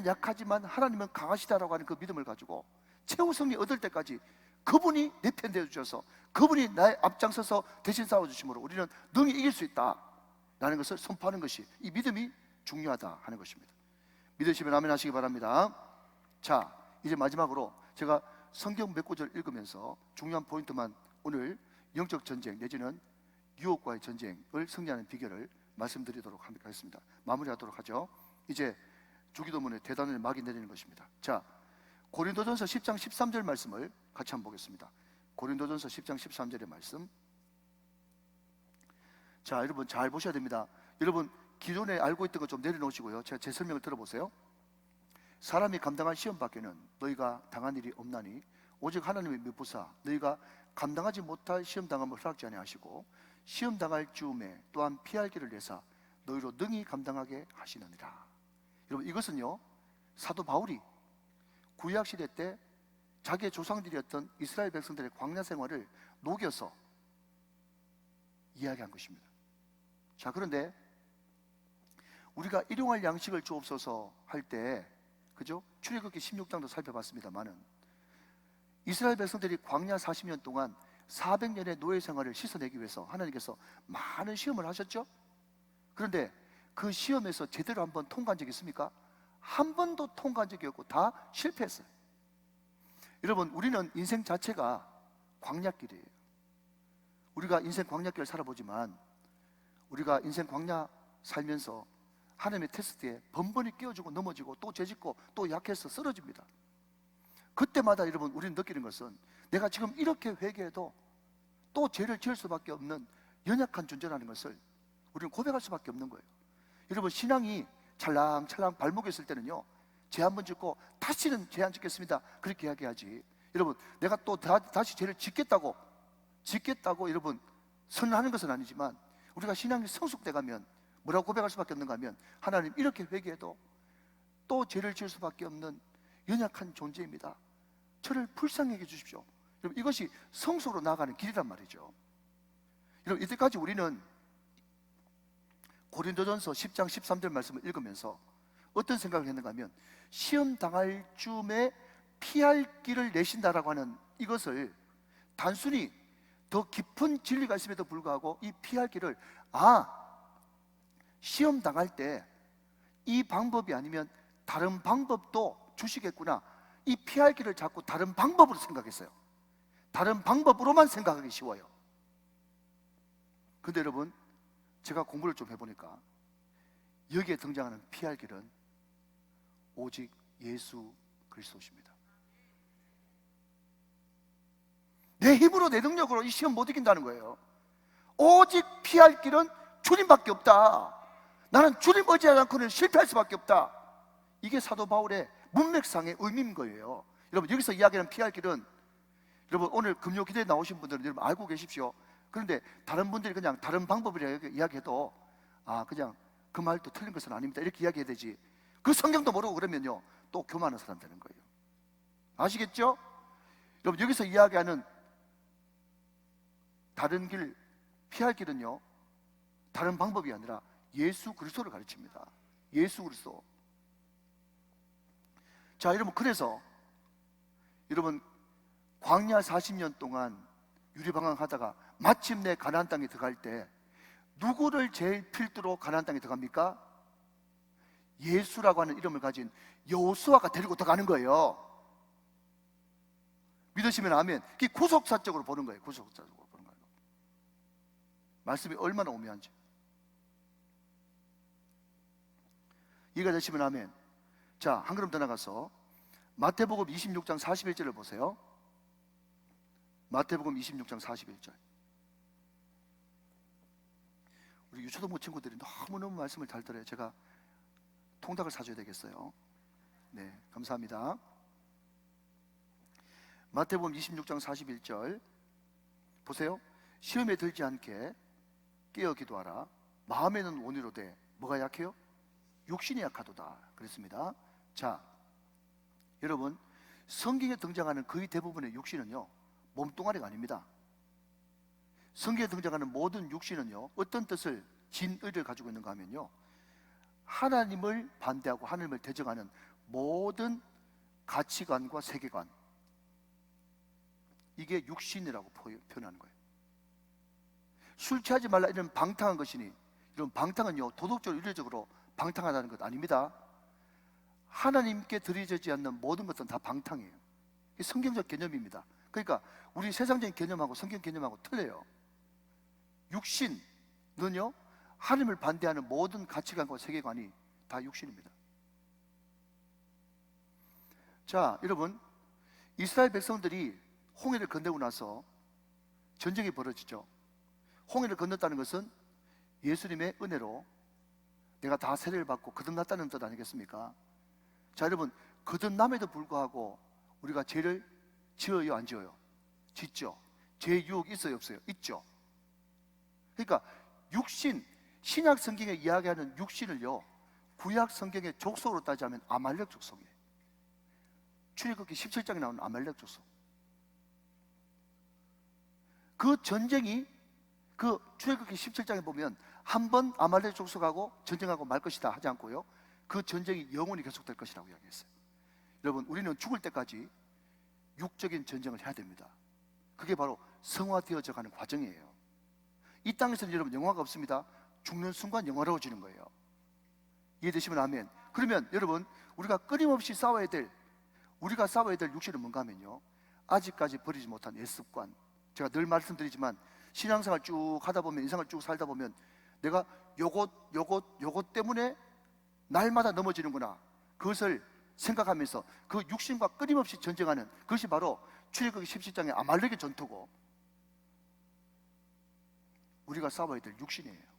A: 약하지만 하나님은 강하시다라고 하는 그 믿음을 가지고 최후 승리 얻을 때까지 그분이 내 편 되어 주셔서 그분이 나의 앞장서서 대신 싸워주심으로 우리는 능히 이길 수 있다라는 것을 선포하는 것이, 이 믿음이 중요하다 하는 것입니다. 믿으시면 아멘 하시기 바랍니다. 자, 이제 마지막으로 제가 성경 몇 구절 읽으면서 중요한 포인트만, 오늘 영적 전쟁 내지는 유혹과의 전쟁을 승리하는 비결을 말씀드리도록 하겠습니다. 마무리하도록 하죠. 이제 주기도문의 대단을 막이 내리는 것입니다. 자, 고린도전서 10장 13절 말씀을 같이 한번 보겠습니다. 고린도전서 10장 13절의 말씀. 자, 여러분 잘 보셔야 됩니다. 여러분 기존에 알고 있던 거 좀 내려놓으시고요, 제 설명을 들어보세요. 사람이 감당할 시험 밖에는 너희가 당한 일이 없나니 오직 하나님의 미부사 너희가 감당하지 못할 시험 당함을 허락지 아니하시고 시험 당할 즈음에 또한 피할 길을 내사 너희로 능히 감당하게 하시느니라. 여러분, 이것은요, 사도 바울이 구약 시대 때 자기의 조상들이었던 이스라엘 백성들의 광야 생활을 녹여서 이야기한 것입니다. 자, 그런데 우리가 일용할 양식을 주옵소서 할 때, 그죠? 출애굽기 16장도 살펴봤습니다만은 이스라엘 백성들이 광야 40년 동안 400년의 노예 생활을 씻어내기 위해서 하나님께서 많은 시험을 하셨죠? 그런데 그 시험에서 제대로 한번 통과한 적이 있습니까? 한 번도 통과한 적이 없고 다 실패했어요. 여러분, 우리는 인생 자체가 광야길이에요. 우리가 인생 광야길을 살아보지만 우리가 인생 광야 살면서 하나님의 테스트에 번번이 끼어주고 넘어지고 또 죄짓고 또 약해서 쓰러집니다. 그때마다 여러분, 우리는 느끼는 것은 내가 지금 이렇게 회개해도 또 죄를 지을 수밖에 없는 연약한 존재라는 것을 우리는 고백할 수밖에 없는 거예요. 여러분, 신앙이 찰랑찰랑 발목에 있을 때는요, 죄 한 번 짓고 다시는 죄 안 짓겠습니다 그렇게 이야기하지, 여러분 내가 또 다시 죄를 짓겠다고 여러분 선언하는 것은 아니지만, 우리가 신앙이 성숙돼 가면 뭐라고 고백할 수밖에 없는가 하면, 하나님 이렇게 회개해도 또 죄를 지을 수밖에 없는 연약한 존재입니다. 저를 불쌍히 여겨 주십시오. 여러분, 이것이 성숙으로 나아가는 길이란 말이죠. 여러분, 이때까지 우리는 고린도전서 10장 13절 말씀을 읽으면서 어떤 생각을 했는가 하면, 시험 당할 쯤에 피할 길을 내신다라고 하는 이것을 단순히 더 깊은 진리가 있음에도 불구하고 이 피할 길을 시험 당할 때 이 방법이 아니면 다른 방법도 주시겠구나, 이 피할 길을 자꾸 다른 방법으로 생각했어요. 다른 방법으로만 생각하기 쉬워요. 근데 여러분, 제가 공부를 좀 해보니까 여기에 등장하는 피할 길은 오직 예수 그리스도십니다. 내 힘으로, 내 능력으로 이 시험 못 이긴다는 거예요. 오직 피할 길은 주님밖에 없다. 나는 주님 의지하지 않고는 실패할 수밖에 없다. 이게 사도 바울의 문맥상의 의미인 거예요. 여러분, 여기서 이야기하는 피할 길은, 여러분 오늘 금요 기도에 나오신 분들은 여러분 알고 계십시오. 그런데 다른 분들이 그냥 다른 방법이라고 이야기해도 그냥 그 말도 틀린 것은 아닙니다, 이렇게 이야기해야 되지. 그 성경도 모르고 그러면요 또 교만한 사람 되는 거예요. 아시겠죠? 여러분, 여기서 이야기하는 다른 길, 피할 길은요 다른 방법이 아니라 예수 그리스도를 가르칩니다. 예수 그리스도. 자, 여러분, 그래서 여러분 광야 40년 동안 유리방황하다가 마침내 가나안 땅에 들어갈 때 누구를 제일 필두로 가나안 땅에 들어갑니까? 예수라고 하는 이름을 가진 여호수아가 데리고 들어가는 거예요. 믿으시면 아멘. 그게 구속사적으로 보는 거예요. 구속사적으로 보는 거예요. 말씀이 얼마나 오묘한지. 이해가 되시면 아멘. 자, 한 걸음 더 나가서 마태복음 26장 41절을 보세요. 마태복음 26장 41절. 우리 유초등부 친구들이 너무너무 말씀을 잘 들어요. 제가 통닭을 사줘야 되겠어요. 네, 감사합니다. 마태복음 26장 41절 보세요. 시험에 들지 않게 깨어 기도하라. 마음에는 원이로되 뭐가 약해요? 육신이 약하도다 그랬습니다. 자, 여러분, 성경에 등장하는 거의 대부분의 육신은요 몸뚱아리가 아닙니다. 성경에 등장하는 모든 육신은요 어떤 뜻을, 진의를 가지고 있는가 하면요 하나님을 반대하고 하나님을 대적하는 모든 가치관과 세계관, 이게 육신이라고 표현하는 거예요. 술 취하지 말라 이런 방탕한 것이니, 이런 방탕은요 도덕적으로 윤리적으로 방탕하다는 것 아닙니다. 하나님께 드려지지 않는 모든 것은 다 방탕이에요. 이게 성경적 개념입니다. 그러니까 우리 세상적인 개념하고 성경 개념하고 틀려요. 육신은요 하나님을 반대하는 모든 가치관과 세계관이 다 육신입니다. 자, 여러분, 이스라엘 백성들이 홍해를 건너고 나서 전쟁이 벌어지죠. 홍해를 건넜다는 것은 예수님의 은혜로 내가 다 세례를 받고 거듭났다는 뜻 아니겠습니까? 자, 여러분, 거듭남에도 불구하고 우리가 죄를 지어요, 안 지어요? 짓죠. 죄의 유혹이 있어요, 없어요? 있죠. 그러니까 육신, 신약 성경에 이야기하는 육신을요 구약 성경의 족속으로 따지자면 아말렉 족속이에요. 출애굽기 17장에 나오는 아말렉 족속. 그 전쟁이, 그 출애굽기 17장에 보면 한 번 아말렉 족속하고 전쟁하고 말 것이다 하지 않고요 그 전쟁이 영원히 계속될 것이라고 이야기했어요. 여러분, 우리는 죽을 때까지 육적인 전쟁을 해야 됩니다. 그게 바로 성화되어져 가는 과정이에요. 이 땅에서는 여러분 영화가 없습니다. 죽는 순간 영화로워지는 거예요. 이해되시면 아멘. 그러면 여러분, 우리가 끊임없이 우리가 싸워야 될 육신은 뭔가 하면요 아직까지 버리지 못한 옛습관. 제가 늘 말씀드리지만 신앙생활 쭉 하다 보면, 인생을 쭉 살다 보면 내가 요것 때문에 날마다 넘어지는구나, 그것을 생각하면서 그 육신과 끊임없이 전쟁하는 그것이 바로 출애굽기 17장의 아말렉의 전투고 우리가 싸워야 될 육신이에요.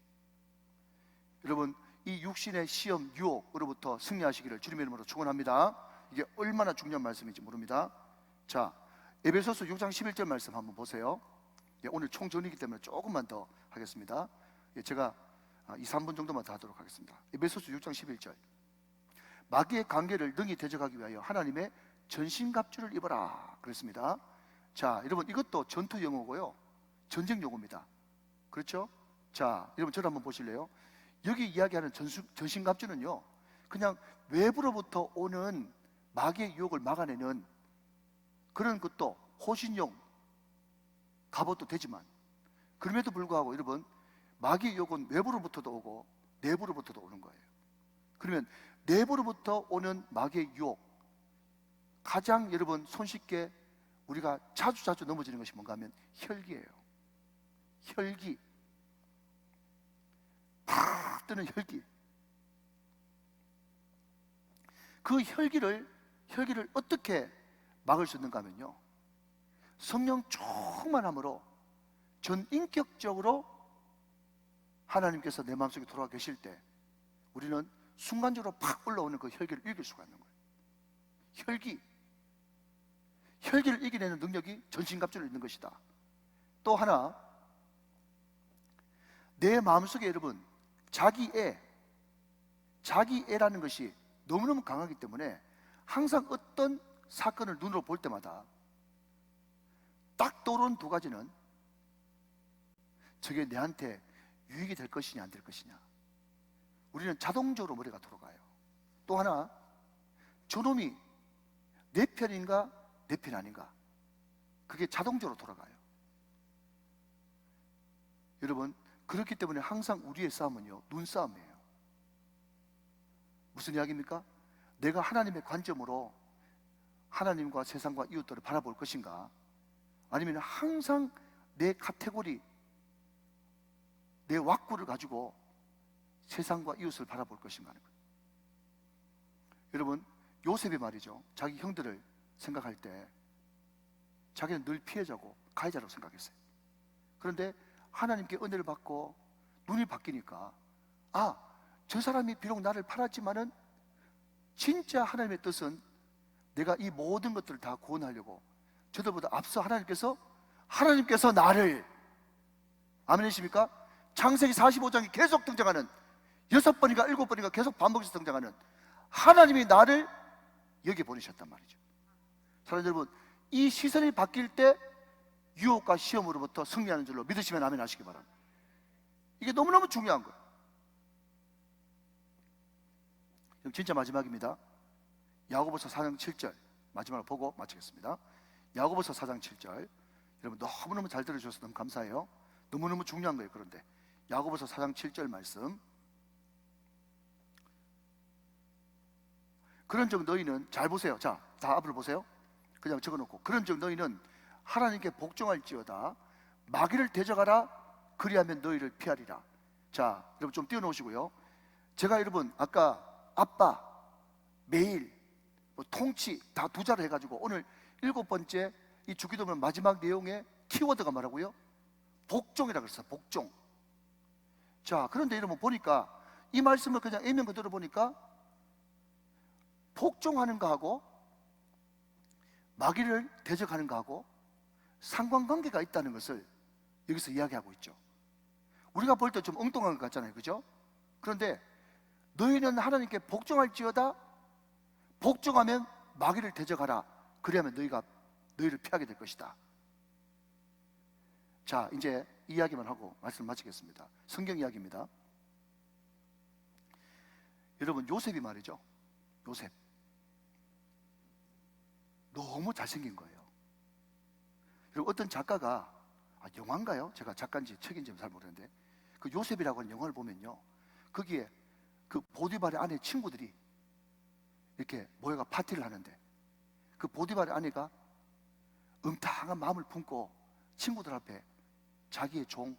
A: 여러분, 이 육신의 시험, 유혹으로부터 승리하시기를 주님의 이름으로 축원합니다. 이게 얼마나 중요한 말씀인지 모릅니다. 자, 에베소서 6장 11절 말씀 한번 보세요. 오늘 총전이기 때문에 조금만 더 하겠습니다. 제가 2, 3분 정도만 더 하도록 하겠습니다. 에베소서 6장 11절. 마귀의 관계를 능히 대적하기 위하여 하나님의 전신갑주를 입어라 그랬습니다. 자, 여러분, 이것도 전투 용어고요 전쟁 용어입니다. 그렇죠? 자, 여러분, 저를 한번 보실래요? 여기 이야기하는 전신갑주는요 그냥 외부로부터 오는 마귀의 유혹을 막아내는 그런 것도 호신용 갑옷도 되지만, 그럼에도 불구하고 여러분, 마귀의 유혹은 외부로부터도 오고 내부로부터도 오는 거예요. 그러면 내부로부터 오는 마귀의 유혹, 가장 여러분 손쉽게 우리가 자주 넘어지는 것이 뭔가 하면 혈기예요. 혈기, 팍 뜨는 혈기. 그 혈기를 어떻게 막을 수 있는가 하면요, 성령 충만함으로 전인격적으로 하나님께서 내 마음속에 돌아와 계실 때 우리는 순간적으로 팍 올라오는 그 혈기를 이길 수가 있는 거예요. 혈기를 이겨내는 능력이 전신갑주로 있는 것이다. 또 하나, 내 마음속에 여러분 자기애라는 것이 너무너무 강하기 때문에 항상 어떤 사건을 눈으로 볼 때마다 딱 떠오르는 두 가지는 저게 내한테 유익이 될 것이냐 안 될 것이냐. 우리는 자동적으로 머리가 돌아가요. 또 하나, 저놈이 내 편인가 내 편 아닌가, 그게 자동적으로 돌아가요. 여러분, 그렇기 때문에 항상 우리의 싸움은요, 눈싸움이에요. 무슨 이야기입니까? 내가 하나님의 관점으로 하나님과 세상과 이웃들을 바라볼 것인가, 아니면 항상 내 카테고리, 내 왁구를 가지고 세상과 이웃을 바라볼 것인가 하는 거예요. 여러분, 요셉이 말이죠, 자기 형들을 생각할 때 자기는 늘 피해자고 가해자라고 생각했어요. 그런데 하나님께 은혜를 받고 눈이 바뀌니까, 저 사람이 비록 나를 팔았지만은 진짜 하나님의 뜻은 내가 이 모든 것들을 다 구원하려고, 저들보다 앞서 하나님께서 나를, 아멘이십니까? 창세기 45장에 계속 등장하는 6번인가 7번인가 계속 반복해서 등장하는 하나님이 나를 여기 보내셨단 말이죠. 사랑하는 여러분, 이 시선이 바뀔 때 유혹과 시험으로부터 승리하는 줄로 믿으시면 아멘 하시기 바랍니다. 이게 너무너무 중요한 거예요. 그럼 진짜 마지막입니다. 야고보서 4장 7절 마지막으로 보고 마치겠습니다. 야고보서 4장 7절, 여러분 너무너무 잘 들어주셔서 너무 감사해요. 너무너무 중요한 거예요. 그런데 야고보서 4장 7절 말씀, 그런즉 너희는, 잘 보세요. 자, 다 앞을 보세요. 그냥 적어놓고, 그런즉 너희는 하나님께 복종할지어다 마귀를 대적하라, 그리하면 너희를 피하리라. 자, 여러분 좀 띄워놓으시고요. 제가 여러분 아까 아빠, 매일, 통치 다 두 자로 해가지고 오늘 7번째 이 주기도문 마지막 내용의 키워드가 뭐라고요? 복종이라고 그랬어요. 복종. 자, 그런데 여러분 보니까 이 말씀을 그냥 애면 그대로 보니까 복종하는 거하고 마귀를 대적하는 거하고 상관관계가 있다는 것을 여기서 이야기하고 있죠. 우리가 볼 때 좀 엉뚱한 것 같잖아요, 그죠? 그런데 너희는 하나님께 복종할지어다, 복종하면 마귀를 대적하라, 그리하면 너희를 피하게 될 것이다. 자, 이제 이야기만 하고 말씀 마치겠습니다. 성경 이야기입니다. 여러분, 요셉이 말이죠, 요셉 너무 잘생긴 거예요. 그리고 어떤 작가가, 영화인가요? 제가 작가인지 책인지 잘 모르는데, 그 요셉이라고 하는 영화를 보면요, 거기에 그 보디발의 아내 친구들이 이렇게 모여가 파티를 하는데, 그 보디발의 아내가 음탕한 마음을 품고 친구들 앞에 자기의 종,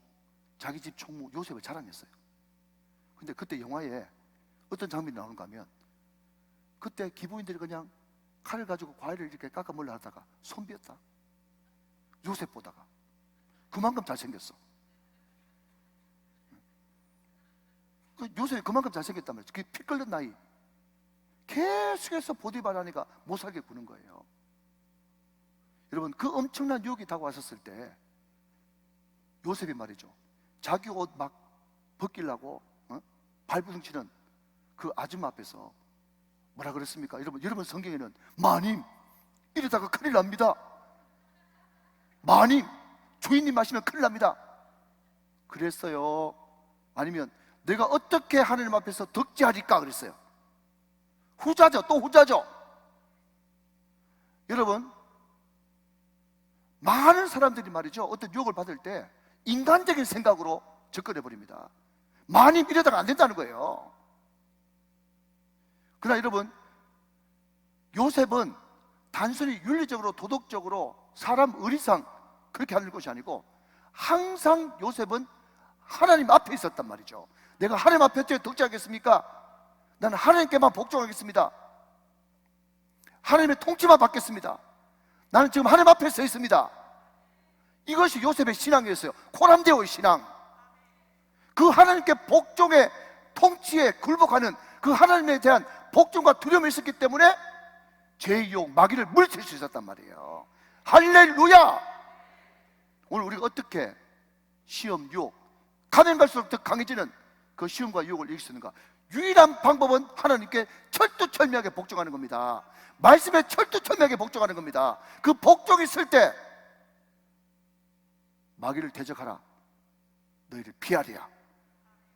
A: 자기 집 총무 요셉을 자랑했어요. 근데 그때 영화에 어떤 장면이 나오는가 하면, 그때 기부인들이 그냥 칼을 가지고 과일을 이렇게 깎아 먹으려 하다가 손비었다. 요셉 보다가 그만큼 잘생겼어. 요셉이 그만큼 잘생겼단 말이죠. 그게 피 끓는 나이. 계속해서 보디발 아내가 못 살게 구는 거예요. 여러분, 그 엄청난 유혹이 다가왔었을 때 요셉이 말이죠, 자기 옷 막 벗기려고 발부둥치는 그 아줌마 앞에서 뭐라 그랬습니까? 여러분 성경에는 마님, 이러다가 큰일 납니다. 마님, 주인님 마시면 큰일 납니다. 그랬어요? 아니면 내가 어떻게 하나님 앞에서 덕지하리까 그랬어요? 후자죠. 또 후자죠. 여러분, 많은 사람들이 말이죠, 어떤 유혹을 받을 때 인간적인 생각으로 접근해 버립니다. 많이 이러다가 안 된다는 거예요. 그러나 여러분, 요셉은 단순히 윤리적으로 도덕적으로 사람 의리상 그렇게 하는 것이 아니고 항상 요셉은 하나님 앞에 있었단 말이죠. 내가 하나님 앞에 어떻게 덕지하겠습니까? 나는 하나님께만 복종하겠습니다. 하나님의 통치만 받겠습니다. 나는 지금 하나님 앞에 서 있습니다. 이것이 요셉의 신앙이었어요. 코람데오의 신앙. 그 하나님께 복종의 통치에 굴복하는 그 하나님에 대한 복종과 두려움이 있었기 때문에 죄의 유혹, 마귀를 물리칠 수 있었단 말이에요. 할렐루야! 오늘 우리가 어떻게 시험, 유혹, 가면 갈수록 더 강해지는 그 시험과 유혹을 이길 수 있는가? 유일한 방법은 하나님께 철두철미하게 복종하는 겁니다. 말씀에 철두철미하게 복종하는 겁니다. 그 복종이 있을 때 마귀를 대적하라, 너희를 피하리라,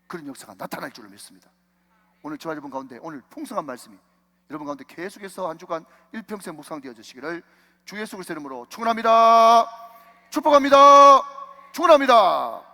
A: 그런 역사가 나타날 줄을 믿습니다. 오늘 저와 여러분 가운데 오늘 풍성한 말씀이 여러분 가운데 계속해서 한 주간 일평생 묵상되어 주시기를 주 예수 그리스도 이름으로 축원합니다. 축복합니다. 축원합니다.